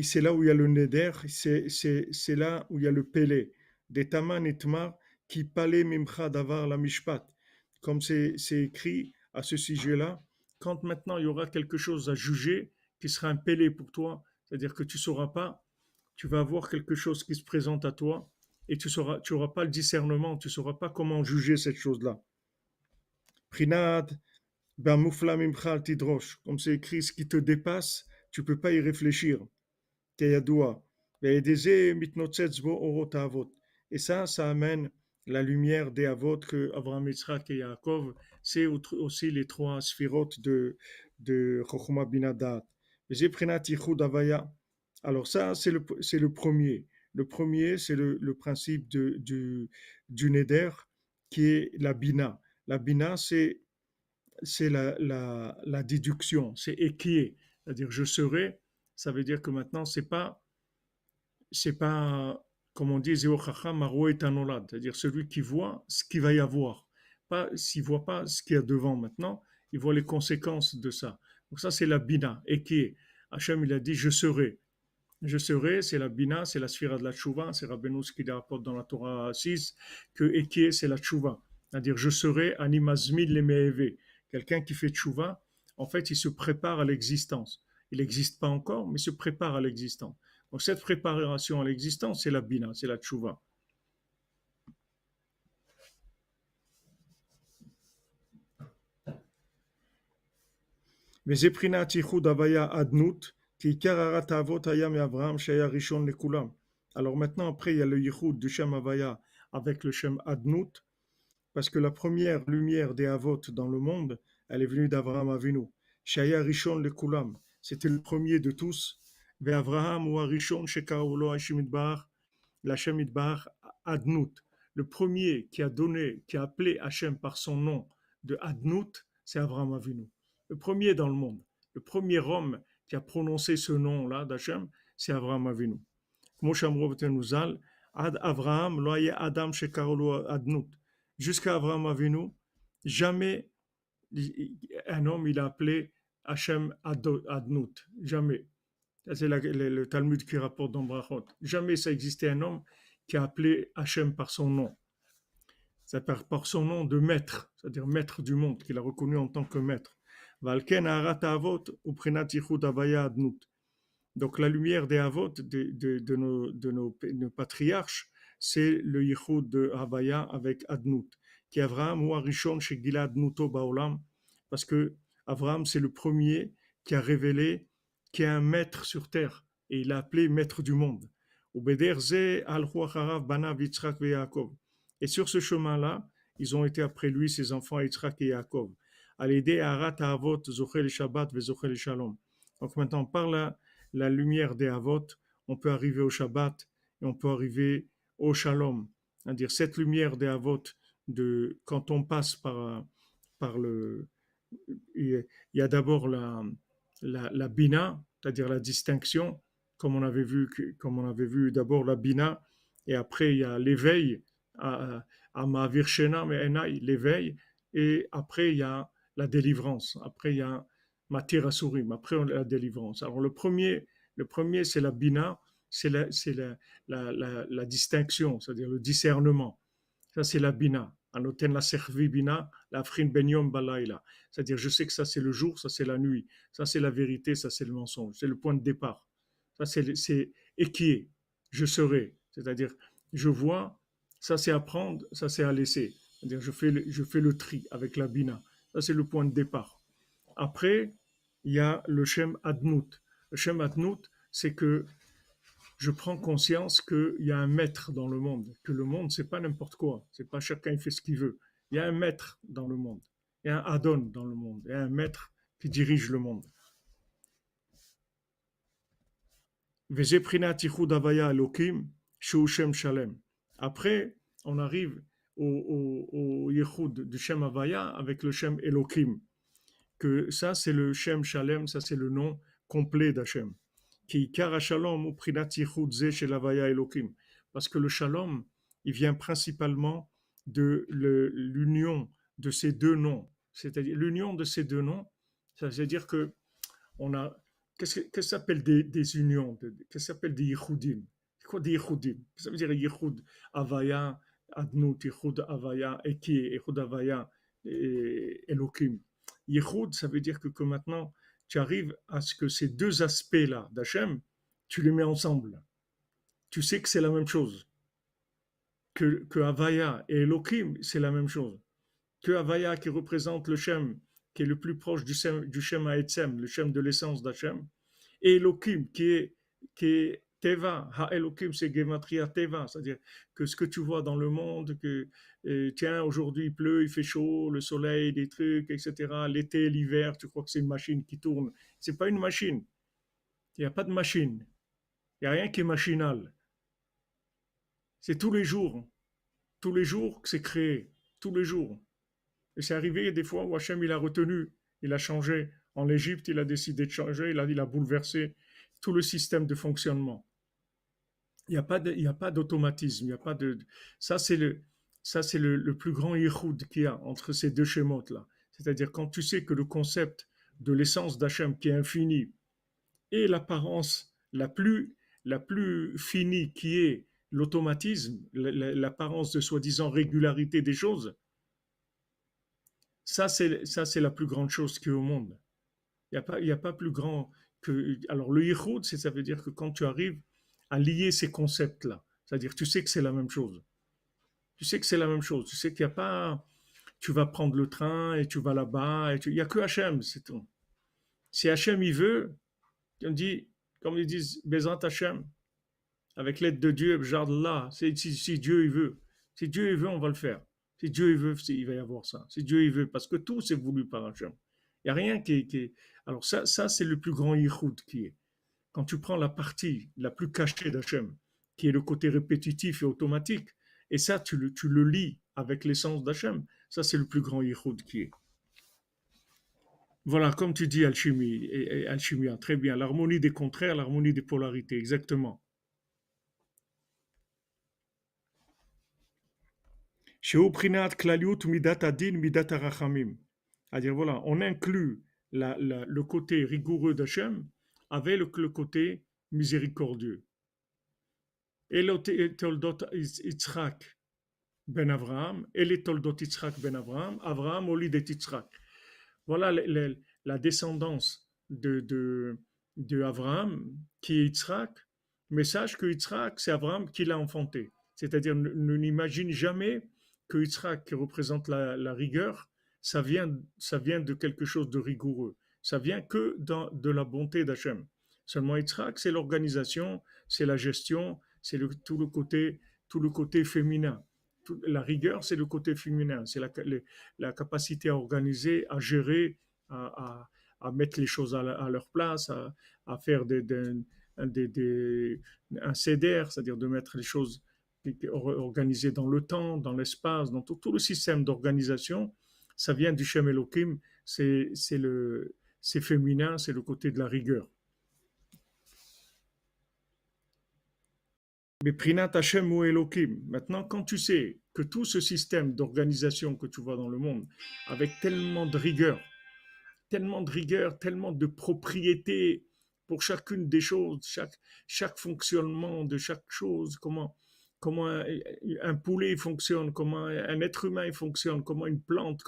c'est là où il y a le Neder, c'est là où il y a le Pélé. Des Taman et Tmar qui palé mimcha davar la mishpat. Comme c'est écrit à ce sujet-là, quand maintenant il y aura quelque chose à juger qui sera un Pélé pour toi, c'est-à-dire que tu ne sauras pas, tu vas avoir quelque chose qui se présente à toi et tu auras pas le discernement, tu ne sauras pas comment juger cette chose-là. Prinat, ben moufla mimcha al tidrosh. Comme c'est écrit, ce qui te dépasse, tu ne peux pas y réfléchir. Teyadoua. Et ça amène la lumière des Avot que Abraham, Yitzhak et Yaakov, c'est aussi les trois sphirotes de Chokhmah Binadat. Alors ça, c'est le premier. Le premier, c'est le principe du Neder, qui est la Bina. La Bina, c'est la déduction, c'est équier. C'est-à-dire, je serai, ça veut dire que maintenant, c'est pas, comme on dit, Zéo Chacham, Maro et Tanolad, c'est-à-dire celui qui voit ce qu'il va y avoir. Pas, s'il voit pas ce qu'il y a devant maintenant, il voit les conséquences de ça. Donc ça, c'est la Bina, équier. Hachem, il a dit, je serai. Je serai, c'est la Bina, c'est la sphira de la Tchouva, c'est Rabbeinu ce qu'il rapporte dans la Torah 6, que Ekie, c'est la Tchouva. C'est-à-dire, je serai animazmid le Me'eve. Quelqu'un qui fait Tchouva, en fait, il se prépare à l'existence. Il n'existe pas encore, mais il se prépare à l'existence. Donc, cette préparation à l'existence, c'est la Bina, c'est la Tchouva. וזבחינת ייחוד הוויה אדנות, כי עיקר הרת האבות היה מאברהם שהיה ראשון לכולם. Alors maintenant, après, il y a le Yichud du Shem Havaya avec le Shem Adnout, parce que la première lumière des Avot dans le monde, elle est venue d'Abraham Avinu. Shaya Rishon le Kulam, c'était le premier de tous. Ve Abraham ou Arishon Shekaoulo Hashim Idbar, l'Hashem Idbar Adnout. Le premier qui a donné, qui a appelé Hachem par son nom de Adnout, c'est Abraham Avinu. Le premier dans le monde. Le premier homme qui a prononcé ce nom-là d'Hachem, c'est Abraham Avinu. כמו שאמרו בתנו ז"ל, עד אברהם לא היה אדם שקראו לו אדנות. Jusqu'à Abraham Avinu, jamais un homme il a appelé Hachem Adnout. Jamais. C'est le Talmud qui rapporte dans Brachot. Jamais ça existait un homme qui a appelé Hachem par son nom. C'est par son nom de maître, c'est-à-dire maître du monde, qu'il a reconnu en tant que maître. Valken Aharat Avot uprinat yichud havaya adnut. Donc la lumière des Avot, de nos patriarches, c'est le Yichud de Havaya avec Adnout. Qui est Avraham ou Arishon chez Gila Adnuto Baolam, parce que Avraham c'est le premier qui a révélé qu'il y a un maître sur terre, et il l'a appelé maître du monde. Et sur ce chemin-là, ils ont été après lui, ses enfants Yitzhak et Yaakov. À l'aider à Arat Avot, Zochel Shabbat, Zochel Shalom. Donc maintenant, par la lumière des Avot, on peut arriver au Shabbat et on peut arriver au Shalom. C'est-à-dire cette lumière des Avot, quand on passe par le... Il y a d'abord la Bina, c'est-à-dire la distinction, comme on avait vu d'abord la Bina, et après il y a l'éveil, à Ma'avir Shena Me'enai, l'éveil, et après il y a la délivrance, après il y a Matir Asurim, après la délivrance. Alors le premier c'est la Bina, c'est la distinction, c'est-à-dire le discernement. Ça c'est la Bina. Anoten la servi Bina, la frin ben yom balayla. C'est-à-dire je sais que ça c'est le jour, ça c'est la nuit, ça c'est la vérité, ça c'est le mensonge, c'est le point de départ. Ça c'est et qui est, je serai. C'est-à-dire je vois, ça c'est à prendre, ça c'est à laisser. C'est-à-dire je fais le tri avec la Bina. Ça c'est le point de départ. Après, il y a le Shem Adnout. Le Shem Adnout, c'est que je prends conscience qu'il y a un maître dans le monde, que le monde, c'est pas n'importe quoi, c'est pas chacun il fait ce qu'il veut. Il y a un maître dans le monde. Il y a un Adon dans le monde. Il y a un maître qui dirige le monde. Après, on arrive au Yehoud du Shem Havaya avec le Shem Elohim. Que ça, c'est le Shem Shalem, ça, c'est le nom complet d'Hachem. Qui kara shalom ou prinat Yehoud ze shel Havaya Elohim. Parce que le shalom, il vient principalement de l'union de ces deux noms. C'est-à-dire, l'union de ces deux noms, ça veut dire que on a. Qu'est-ce que ça s'appelle des unions? Qu'est-ce que ça s'appelle des Yehoudim? C'est quoi des Yehoudim? Ça veut dire Yehoud Havaya, Adnout, Yehoud Havaya, Eki, Yehoud Havaya, Elohim. Yehoud, ça veut dire que maintenant, tu arrives à ce que ces deux aspects-là d'Hachem, tu les mets ensemble. Tu sais que c'est la même chose. Que Havaya et Elohim, c'est la même chose. Que Havaya qui représente le Shem, qui est le plus proche du Shem Haetzem, le Shem de l'essence d'Hachem, et Elohim qui est Teva. Ha Elohim, c'est Gematria Teva, c'est-à-dire que ce que tu vois dans le monde, que tiens, aujourd'hui il pleut, il fait chaud, le soleil, des trucs, etc. L'été, l'hiver, tu crois que c'est une machine qui tourne. C'est pas une machine. Il n'y a pas de machine. Il n'y a rien qui est machinal. C'est tous les jours. Tous les jours que c'est créé. Tous les jours. Et c'est arrivé des fois où Hachem il a retenu, il a changé. En Égypte, il a décidé de changer, il a bouleversé tout le système de fonctionnement. Il n'y a pas d'automatisme, il y a pas de. Ça, c'est le plus grand yichoud qu'il y a entre ces deux schémotes-là. C'est-à-dire quand tu sais que le concept de l'essence d'Hachem qui est infini et l'apparence la plus finie qui est l'automatisme, l'apparence de soi-disant régularité des choses, ça c'est la plus grande chose qui est au monde. Il y a pas plus grand que. Alors, le yichud, ça veut dire que quand tu arrives à lier ces concepts-là, c'est-à-dire tu sais que c'est la même chose. Tu sais que c'est la même chose. Tu sais qu'il n'y a pas. Tu vas prendre le train et tu vas là-bas. Il n'y a que Hachem, c'est tout. Si Hachem il veut, on dit, comme ils disent, Bezant Hachem, avec l'aide de Dieu, là, si Dieu il veut. Si Dieu il veut, on va le faire. Si Dieu il veut, il va y avoir ça. Si Dieu il veut, parce que tout c'est voulu par Hachem. Il n'y a rien qui. Alors ça c'est le plus grand yichud qui est. Quand tu prends la partie la plus cachée d'Hachem, qui est le côté répétitif et automatique, et ça tu le lis avec l'essence d'Hachem, ça c'est le plus grand yichud qui est. Voilà, comme tu dis, alchimie, et alchimia, très bien. L'harmonie des contraires, l'harmonie des polarités, exactement. Chez Prinat Klaliut Midat Adin Midat Arachamim. C'est-à-dire, voilà, on inclut le côté rigoureux d'Hachem avec le côté miséricordieux. Et les toldot Yitzhak ben Avraham, et les toldot Yitzhak ben Avraham, Avraham au lit de Yitzhak. Voilà la descendance de Avraham, qui est Yitzhak, mais sache que Yitzhak, c'est Avraham qui l'a enfanté. C'est-à-dire, n'imagine jamais que Yitzhak, qui représente la rigueur, ça vient de quelque chose de rigoureux. Ça vient que de la bonté d'Hachem. Seulement Yitzhak, c'est l'organisation, c'est la gestion, c'est tout le côté féminin. La rigueur, c'est le côté féminin, c'est la capacité à organiser, à gérer, à mettre les choses à leur place, à faire un CDR, c'est-à-dire de mettre les choses organisées dans le temps, dans l'espace, dans tout le système d'organisation. Ça vient du Shem Elohim, c'est féminin, c'est le côté de la rigueur. Mais Prinat Hashem ou Elohim. Maintenant, quand tu sais que tout ce système d'organisation que tu vois dans le monde, avec tellement de rigueur, tellement de propriété pour chacune des choses, chaque fonctionnement de chaque chose, comment un poulet fonctionne, comment un être humain fonctionne, comment une plante,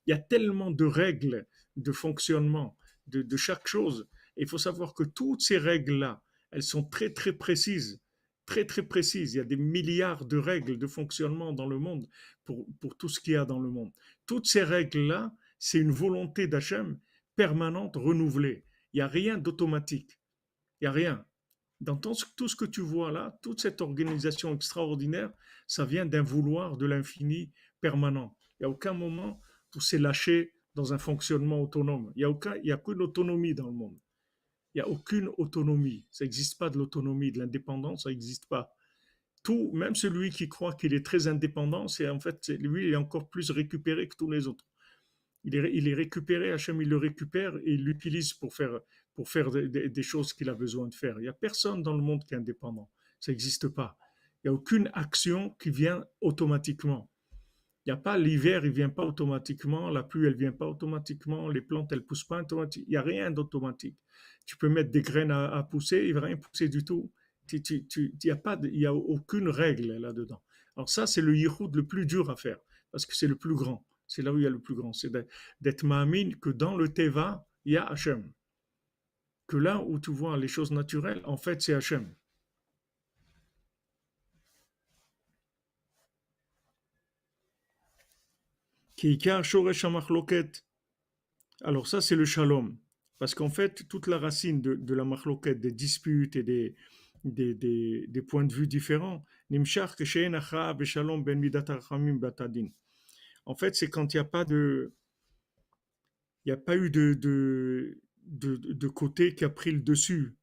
il y a tellement de règles de fonctionnement de chaque chose. Et il faut savoir que toutes ces règles-là, elles sont très très précises. Très très précises. Il y a des milliards de règles de fonctionnement dans le monde pour tout ce qu'il y a dans le monde. Toutes ces règles-là, c'est une volonté d'Hachem permanente, renouvelée. Il n'y a rien d'automatique. Il n'y a rien. Dans tout ce que tu vois là, toute cette organisation extraordinaire, ça vient d'un vouloir de l'infini permanent. Il n'y a aucun moment où c'est lâché dans un fonctionnement autonome. Il y a aucune autonomie dans le monde. Il n'y a aucune autonomie. Ça n'existe pas de l'autonomie, de l'indépendance, ça n'existe pas. Tout, même celui qui croit qu'il est très indépendant, c'est en fait, lui, il est encore plus récupéré que tous les autres. Il est récupéré, Hachem, il le récupère et il l'utilise pour faire des choses qu'il a besoin de faire. Il n'y a personne dans le monde qui est indépendant. Ça n'existe pas. Il n'y a aucune action qui vient automatiquement. Il n'y a pas l'hiver, il ne vient pas automatiquement, la pluie, elle ne vient pas automatiquement, les plantes, elles ne poussent pas automatiquement. Il n'y a rien d'automatique. Tu peux mettre des graines à pousser, il ne va rien pousser du tout. Il n'y a aucune règle là-dedans. Alors ça, c'est le yichud le plus dur à faire, parce que c'est le plus grand. C'est là où il y a le plus grand. C'est d'être ma'amin que dans le teva, il y a Hachem. Que là où tu vois les choses naturelles, en fait, c'est Hachem. Ki shoresh hamachloket. Alors ça, c'est le shalom. Parce qu'en fait, toute la racine de la machloket, des disputes et des points de vue différents, nimshach keshein acha beshalom ben midat harachamim batadin. En fait, c'est quand il y a pas eu de côté qui a pris le dessus.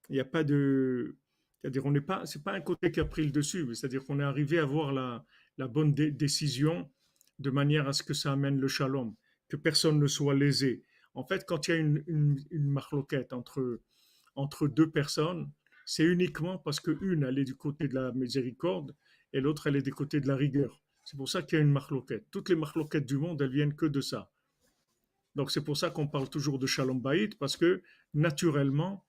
Il n'y a pas de, c'est-à-dire on n'est pas, c'est pas un côté qui a pris le dessus. C'est-à-dire qu'on est arrivé à avoir la bonne décision de manière à ce que ça amène le shalom, que personne ne soit lésé. En fait, quand il y a une marloquette entre deux personnes, c'est uniquement parce qu'une, elle est du côté de la miséricorde et l'autre, elle est du côté de la rigueur. C'est pour ça qu'il y a une marloquette. Toutes les marloquettes du monde, elles viennent que de ça. Donc c'est pour ça qu'on parle toujours de Shalom Bayit, parce que naturellement,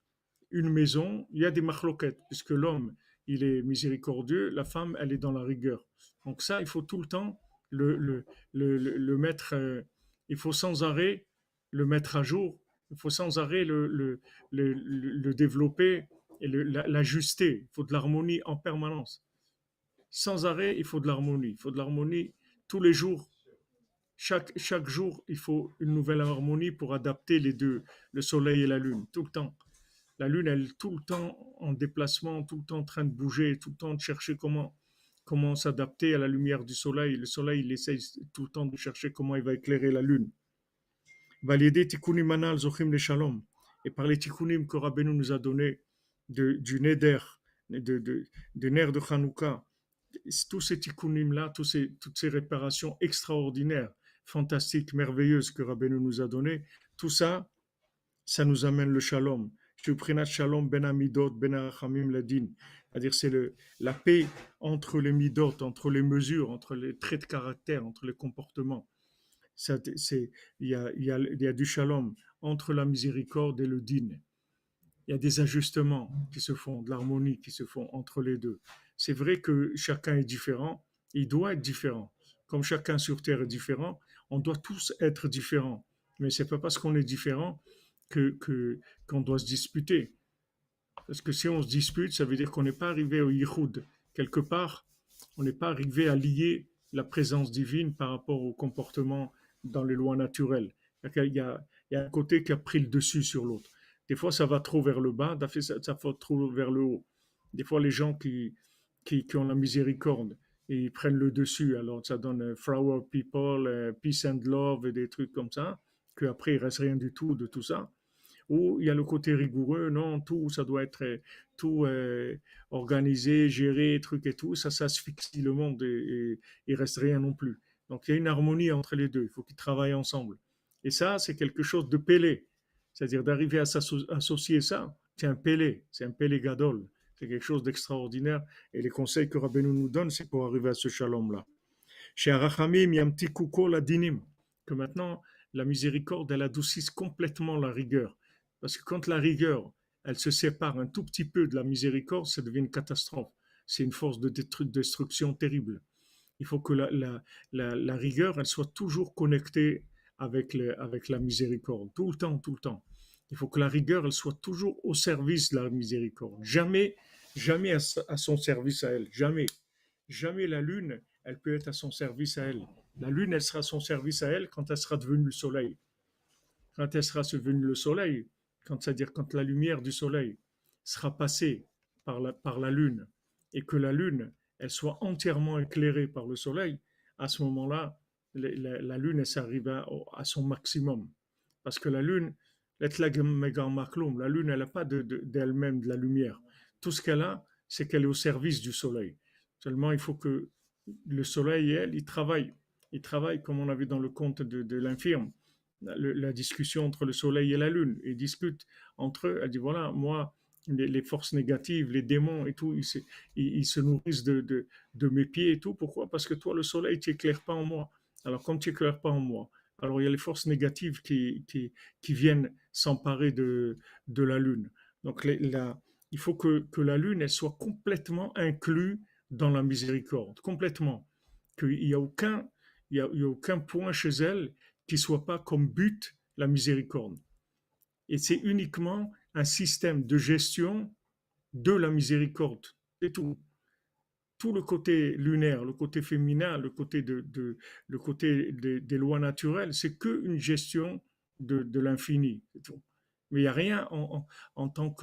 une maison, il y a des machloquettes, puisque l'homme, il est miséricordieux, la femme, elle est dans la rigueur. Donc ça, il faut tout le temps le mettre, il faut sans arrêt le mettre à jour, il faut sans arrêt le développer et l'ajuster. Il faut de l'harmonie en permanence. Sans arrêt, il faut de l'harmonie. Il faut de l'harmonie tous les jours. Chaque jour, il faut une nouvelle harmonie pour adapter les deux, le soleil et la lune, tout le temps. La lune, elle est tout le temps en déplacement, tout le temps en train de bouger, tout le temps de chercher comment s'adapter à la lumière du soleil. Le soleil, il essaye tout le temps de chercher comment il va éclairer la lune. Valider tikkunim manal zochim le shalom. Et par les tikkunim que Rabbeinu nous a donné du neder, de ner de Hanouka, tous ces tikkunim-là, toutes ces réparations extraordinaires, fantastiques, merveilleuses que Rabbeinu nous a données, tout ça, ça nous amène le shalom. Shalom ben amidot ben arachamim ladin. C'est-à-dire c'est la paix entre les midot, entre les mesures, entre les traits de caractère, entre les comportements. Il y a du shalom entre la miséricorde et le din. Il y a des ajustements qui se font, de l'harmonie qui se font entre les deux. C'est vrai que chacun est différent, il doit être différent. Comme chacun sur Terre est différent, on doit tous être différents. Mais c'est pas parce qu'on est différent qu'on doit se disputer. Parce que si on se dispute, ça veut dire qu'on n'est pas arrivé au yichud. Quelque part, on n'est pas arrivé à lier la présence divine par rapport au comportement dans les lois naturelles. Il y a un côté qui a pris le dessus sur l'autre. Des fois, ça va trop vers le bas, des fois, ça va trop vers le haut. Des fois, les gens qui ont la miséricorde, et ils prennent le dessus. Alors, ça donne flower people, peace and love et des trucs comme ça, qu'après, il ne reste rien du tout de tout ça. Ou il y a le côté rigoureux, non, tout, ça doit être tout organisé, géré, truc et tout, ça asphyxie le monde et il reste rien non plus. Donc il y a une harmonie entre les deux, il faut qu'ils travaillent ensemble. Et ça, c'est quelque chose de pélé, c'est-à-dire d'arriver à associer ça, c'est un pélé gadol, c'est quelque chose d'extraordinaire. Et les conseils que Rabbeinu nous donne, c'est pour arriver à ce shalom-là. Chez Arachamim, Yamtiku Kol Adinim, que maintenant, la miséricorde, elle adoucisse complètement la rigueur. Parce que quand la rigueur, elle se sépare un tout petit peu de la miséricorde, ça devient une catastrophe. C'est une force de destruction terrible. Il faut que la rigueur, elle soit toujours connectée avec la miséricorde, tout le temps, tout le temps. Il faut que la rigueur, elle soit toujours au service de la miséricorde. Jamais, jamais à son service à elle. Jamais. Jamais la lune, elle peut être à son service à elle. La lune, elle sera à son service à elle quand elle sera devenue le soleil. Quand elle sera devenue le soleil, c'est-à-dire quand la lumière du soleil sera passée par la lune et que la lune, elle soit entièrement éclairée par le soleil, à ce moment-là, la Lune, elle s'arrive à son maximum. Parce que la Lune, la Lune, elle n'a pas d'elle-même de la lumière. Tout ce qu'elle a, c'est qu'elle est au service du Soleil. Seulement, il faut que le Soleil et elle, ils travaillent. Ils travaillent comme on a vu dans le conte de l'infirme. La discussion entre le Soleil et la Lune. Ils discutent entre eux. Elle dit, voilà, moi, les forces négatives, les démons et tout, ils se nourrissent de mes pieds et tout. Pourquoi? Parce que toi, le Soleil, tu n'éclaires pas en moi. Alors, comme tu n'éclaires pas en moi, alors il y a les forces négatives qui viennent s'emparer de la Lune. Donc, il faut que la Lune, elle soit complètement inclue dans la miséricorde, complètement. Qu'il n'y a aucun, il y a aucun point chez elle qui soit pas comme but la miséricorde. Et c'est uniquement un système de gestion de la miséricorde. C'est tout. Tout le côté lunaire, le côté féminin, le côté des lois naturelles, c'est qu'une gestion de l'infini. C'est tout. Mais il n'y a rien en tant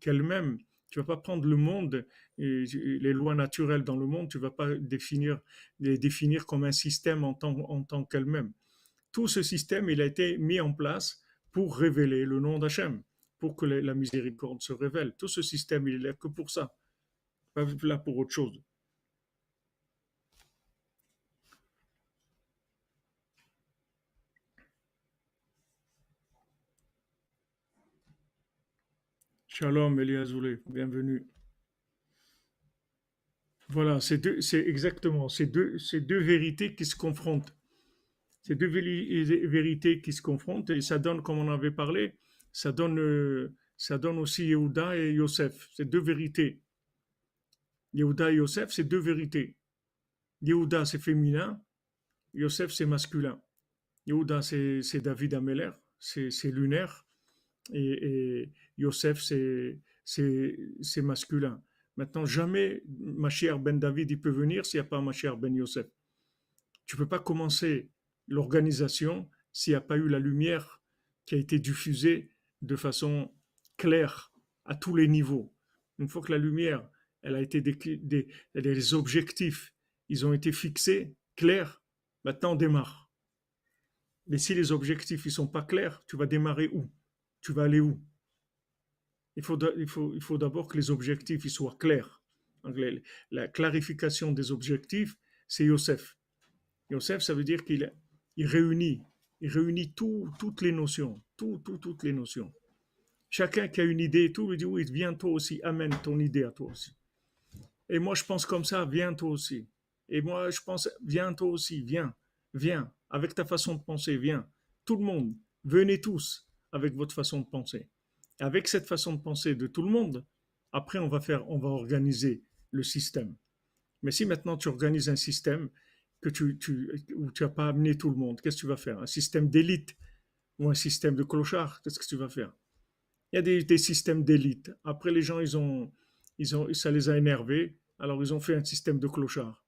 qu'elle-même. Tu ne vas pas prendre le monde, et les lois naturelles dans le monde, tu ne vas pas les définir comme un système en tant qu'elle-même. Tout ce système, il a été mis en place pour révéler le nom d'Hachem, pour que la miséricorde se révèle. Tout ce système, il est là que pour ça, pas là pour autre chose. Shalom, Eliazoulé, bienvenue. Voilà, c'est exactement ces deux vérités qui se confrontent. Ces deux vérités qui se confrontent et ça donne, comme on avait parlé, ça donne aussi Yehuda et Yosef. Ces deux vérités. Yehuda et Yosef, c'est deux vérités. Yehuda, c'est féminin. Yosef, c'est masculin. Yehuda, c'est David Ameller, c'est lunaire. Et Yosef, c'est masculin. Maintenant, jamais Mashiach ben David il peut venir s'il n'y a pas Mashiach ben Yosef. Tu ne peux pas commencer l'organisation s'il n'y a pas eu la lumière qui a été diffusée de façon claire à tous les niveaux. Une fois que la lumière, elle a été les objectifs, ils ont été fixés, clairs, maintenant on démarre. Mais si les objectifs ne sont pas clairs, tu vas démarrer où? Tu vas aller où? Il faut d'abord que les objectifs ils soient clairs. Donc, la clarification des objectifs, c'est Yosef. Yosef, ça veut dire il réunit, toutes les notions, toutes les notions. Chacun qui a une idée et tout, lui dit oui, viens toi aussi, amène ton idée à toi aussi. Et moi, je pense comme ça, viens toi aussi. Et moi, je pense, viens toi aussi, viens, avec ta façon de penser, viens. Tout le monde, venez tous avec votre façon de penser. Avec cette façon de penser de tout le monde, après, on va organiser le système. Mais si maintenant tu organises un système où tu n'as pas amené tout le monde, qu'est-ce que tu vas faire? Un système d'élite ou un système de clochard, qu'est-ce que tu vas faire? Il y a des systèmes d'élite. Après, les gens, ça les a énervés, alors ils ont fait un système de clochard.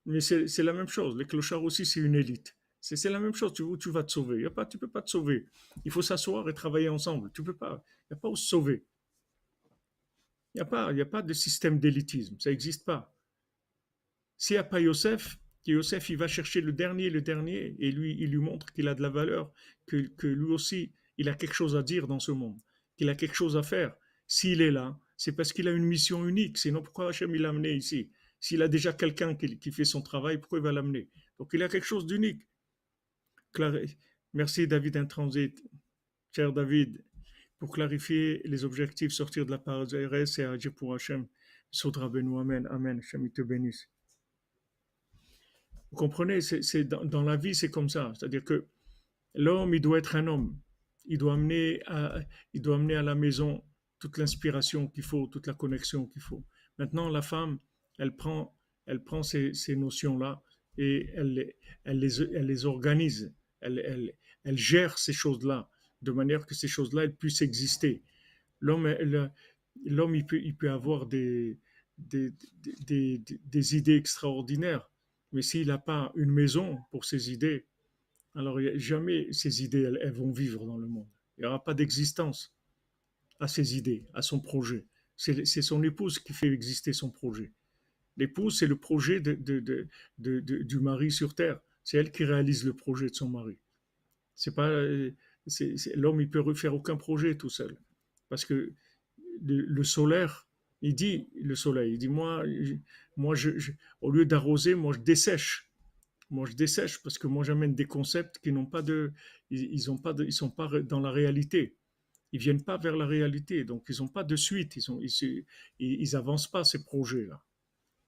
Mais c'est la même chose. Les clochards aussi, c'est une élite. C'est la même chose. Tu vas te sauver. Tu ne peux pas te sauver. Il faut s'asseoir et travailler ensemble. Tu peux pas. Il n'y a pas où se sauver. Il y a pas de système d'élitisme. Ça n'existe pas. S'il n'y a pas Yosef, Yosef, il va chercher le dernier, et lui, il lui montre qu'il a de la valeur, que lui aussi, il a quelque chose à dire dans ce monde, qu'il a quelque chose à faire. S'il est là, c'est parce qu'il a une mission unique. Sinon, pourquoi Hachem il l'a amené ici? S'il a déjà quelqu'un qui fait son travail, pourquoi il va l'amener? Donc, il a quelque chose d'unique. Merci David Intransit, cher David, pour clarifier les objectifs, sortir de la parole et agir pour Hachem. Sodra Benu, Amen, Amen, Hachem il te bénisse. Vous comprenez, dans la vie, c'est comme ça. C'est-à-dire que l'homme, il doit être un homme. Il doit amener à la maison toute l'inspiration qu'il faut, toute la connexion qu'il faut. Maintenant, la femme, elle prend ces notions-là et elle les organise. Elle gère ces choses-là de manière que ces choses-là elles puissent exister. L'homme, il peut avoir des, des idées extraordinaires, mais s'il n'a pas une maison pour ses idées, alors jamais ces idées elles vont vivre dans le monde. Il n'y aura pas d'existence à ses idées, à son projet. C'est son épouse qui fait exister son projet. L'épouse, c'est le projet du mari sur terre. C'est elle qui réalise le projet de son mari. C'est pas, l'homme, il peut faire aucun projet tout seul. Parce que le solaire, le soleil, il dit, au lieu d'arroser, moi, je dessèche. Moi, je dessèche parce que moi, j'amène des concepts qui n'ont pas de, ils ont pas de, ils sont pas dans la réalité. Ils viennent pas vers la réalité, donc ils n'ont pas de suite. Ils avancent pas ces projets-là.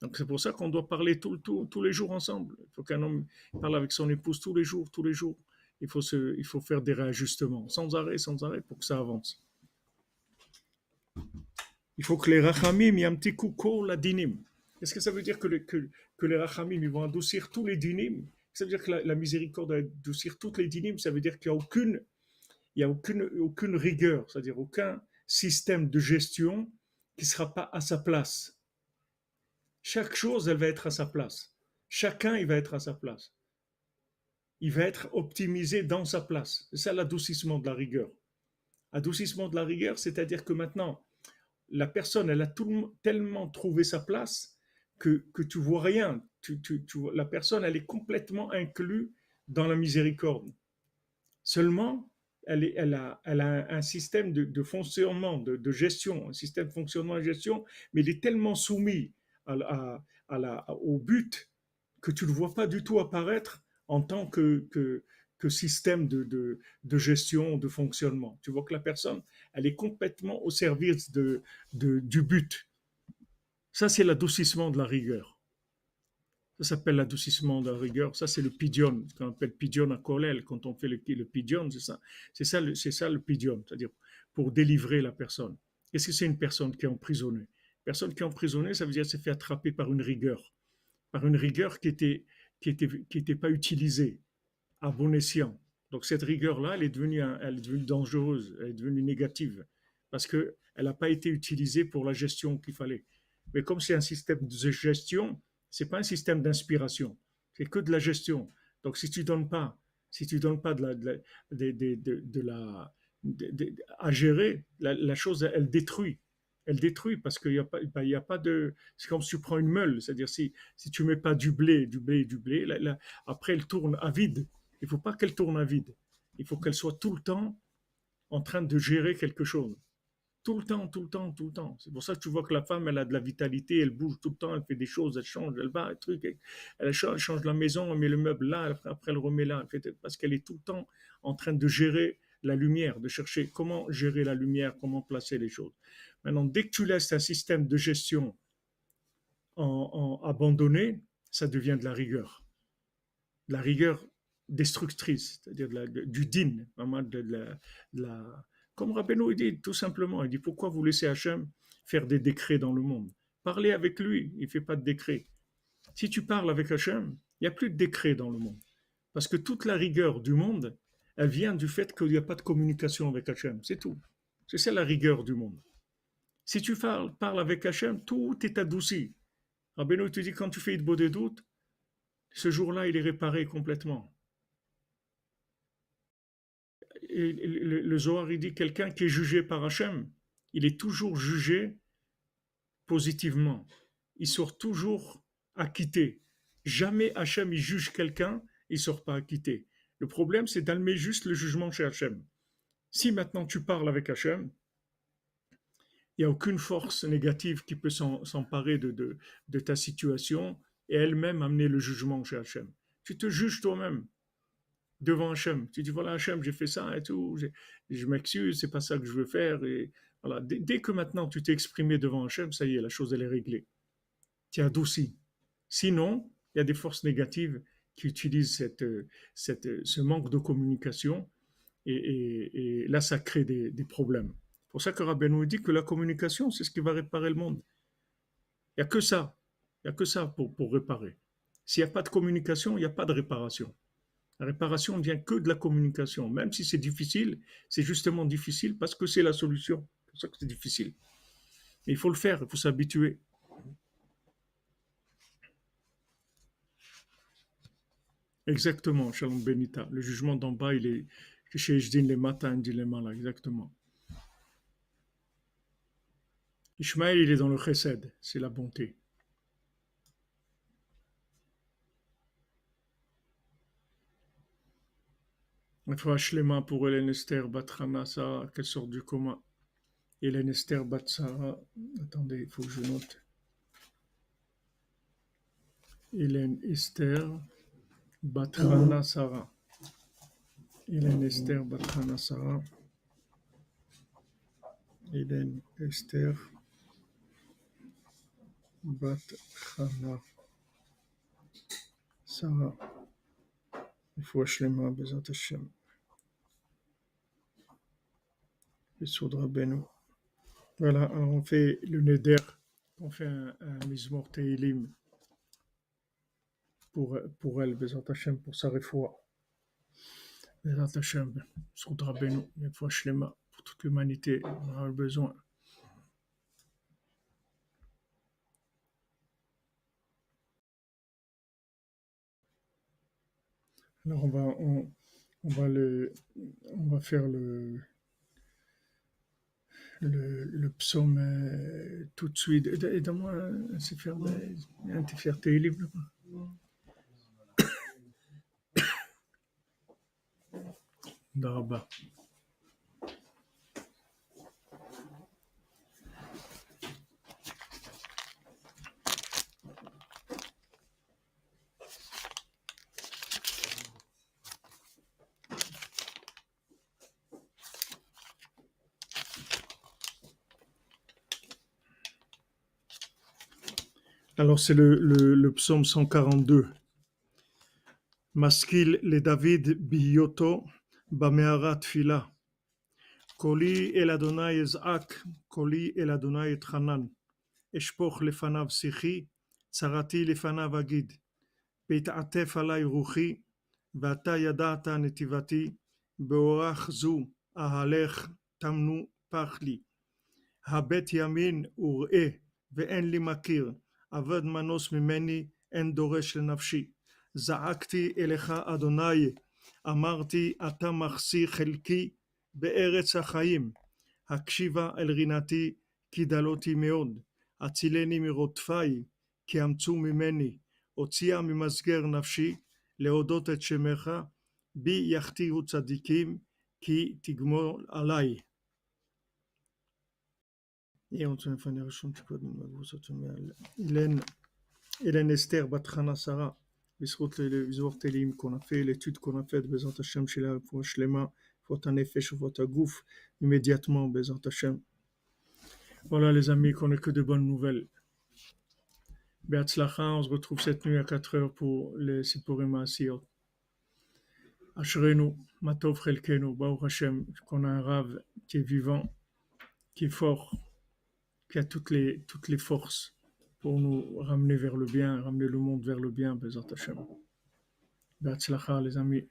Donc c'est pour ça qu'on doit parler tous les jours ensemble. Il faut qu'un homme parle avec son épouse tous les jours, tous les jours. Il faut faire des réajustements sans arrêt pour que ça avance. Il faut que les rachamim, il y ait un petit coup la dinim. Est-ce que ça veut dire que les rachamim, ils vont adoucir tous les dinim? Ça veut dire que la miséricorde va adoucir toutes les dinim. Ça veut dire qu'il n'y a aucune rigueur, c'est-à-dire aucun système de gestion qui ne sera pas à sa place. Chaque chose, elle va être à sa place. Chacun, il va être à sa place. Il va être optimisé dans sa place. C'est ça l'adoucissement de la rigueur. Adoucissement de la rigueur, c'est-à-dire que maintenant, la personne, elle a tellement trouvé sa place que tu vois rien. La personne, elle est complètement inclue dans la miséricorde. Seulement, elle a un système de fonctionnement, de gestion, un système de fonctionnement et de gestion, mais il est tellement soumis au but que tu ne le vois pas du tout apparaître en tant que système de gestion, de fonctionnement. Tu vois que la personne, elle est complètement au service du but. Ça, c'est l'adoucissement de la rigueur. Ça s'appelle l'adoucissement de la rigueur. Ça, c'est le pidion, ce qu'on appelle pidion à kolel. Quand on fait le pidion, c'est ça. C'est ça le pidion, c'est-à-dire pour délivrer la personne. Qu'est-ce que c'est une personne qui est emprisonnée? Une personne qui est emprisonnée, ça veut dire qu'elle s'est fait attraper par une rigueur qui était pas utilisée à bon escient. Donc cette rigueur-là, elle est devenue dangereuse, elle est devenue négative, parce qu'elle n'a pas été utilisée pour la gestion qu'il fallait. Mais comme c'est un système de gestion, c'est pas un système d'inspiration, c'est que de la gestion. Donc si tu donnes pas de la à gérer, la chose, elle détruit parce qu'il y a pas, ben, il y a pas de, c'est comme si tu prends une meule, c'est-à-dire si tu mets pas du blé, après elle tourne à vide. Il ne faut pas qu'elle tourne à vide. Il faut qu'elle soit tout le temps en train de gérer quelque chose. Tout le temps, tout le temps, tout le temps. C'est pour ça que tu vois que la femme, elle a de la vitalité, elle bouge tout le temps, elle fait des choses, elle change, elle va, un truc, elle change la maison, elle met le meuble là, après elle remet là, parce qu'elle est tout le temps en train de gérer la lumière, de chercher comment gérer la lumière, comment placer les choses. Maintenant, dès que tu laisses un système de gestion abandonné, ça devient de la rigueur. La rigueur destructrice, c'est-à-dire du din, vraiment comme Rabbeinu dit tout simplement, il dit pourquoi vous laissez Hachem faire des décrets dans le monde? Parlez avec lui, il ne fait pas de décrets. Si tu parles avec Hachem, il n'y a plus de décrets dans le monde. Parce que toute la rigueur du monde, elle vient du fait qu'il n'y a pas de communication avec Hachem, c'est tout. C'est ça la rigueur du monde. Si tu parles avec Hachem, tout est adouci. Rabbeinu te dit quand tu fais une des doutes, ce jour-là, il est réparé complètement. Et le Zohar, il dit quelqu'un qui est jugé par Hachem, il est toujours jugé positivement. Il sort toujours acquitté. Jamais Hachem, il juge quelqu'un, il ne sort pas acquitté. Le problème, c'est d'allumer juste le jugement chez Hachem. Si maintenant tu parles avec Hachem, il n'y a aucune force négative qui peut s'emparer de ta situation et elle-même amener le jugement chez Hachem. Tu te juges toi-même devant Hachem. Tu dis voilà Hachem, j'ai fait ça et tout, je m'excuse, c'est pas ça que je veux faire. Et voilà. Dès que maintenant tu t'es exprimé devant Hachem, ça y est, la chose elle est réglée. Tu es adouci. Sinon, il y a des forces négatives qui utilisent ce manque de communication et là ça crée des problèmes. C'est pour ça que Rabbeinu dit que la communication, c'est ce qui va réparer le monde. Il n'y a que ça. Il n'y a que ça pour réparer. S'il n'y a pas de communication, il n'y a pas de réparation. La réparation ne vient que de la communication. Même si c'est difficile, c'est justement difficile parce que c'est la solution. C'est pour ça que c'est difficile. Mais il faut le faire, il faut s'habituer. Exactement, Shalom Benita. Le jugement d'en bas, il est chez Ejdin les matins, dit les là, exactement. Ishmaël, il est dans le chesed, c'est la bonté. Refoua Shlema pour Hélène Esther Bat Hana Sarah, qu'elle sort du coma. Hélène Esther Bat Sarah, attendez, il faut que je note. Hélène Esther Bat Hana Sarah. Hélène Esther Bat Hana Sarah. Hélène Esther Bat Hana Sarah. Refoua Shlema Bezat Hashem. Yesod Rabbeinu. Voilà, alors on fait le Neder, on fait un Mizmor Teilim pour elle, Bezat Hashem, pour sa refoua. Bezat Hashem, Yesod Rabbeinu, Refoua Shlema, pour toute l'humanité, on a besoin. Alors on va faire le psaume tout de suite. Aide-moi un Sefer Teilim là-bas. D'Araba. Alors c'est le psaume 142. Maskil le David biyoto bameharat tfila. Koli el Adonai ezak, koli el Adonai etchanan. Eshpoch lefanav sichi, tsarati lefanav agid. Beit'atef alai ruchi, ואתה ידעת נתיבתי, באורח זו אהלך תמנו פח לי. הבט ימין וראה, ואין לי מכיר, אבד מנוס ממני, אין דורש לנפשי. זעקתי אליך אדוני, אמרתי אתה מחסי חלקי בארץ החיים. הקשיבה אל רינתי, כי דלותי מאוד. הצילני מרודפיי, כי אמצו ממני. הוציאה ממסגר נפשי, להודות את שמך, בי יחתיהו צדיקים, כי תגמול עליי. Et on se fait une réaction petit peu de Hélène Esther Bat Hana Sarah, les Vizor Telim qu'on a fait, l'étude qu'on a faite, Bezat Hashem Shela pour Shlema, faut un effet sur votre gouf, immédiatement, Bezat Hashem. Voilà les amis, qu'on ait que de bonnes nouvelles. Be'atzlacha, on se retrouve cette nuit à 4h pour les Sipurim Asiyot. Ashrenu, Matov Chelkenu, Baruch Hashem, qu'on a un Rav qui est vivant, qui est fort, qui a toutes les forces pour nous ramener vers le bien, ramener le monde vers le bien, Bezat Hashem. Be'atzlacha, les amis.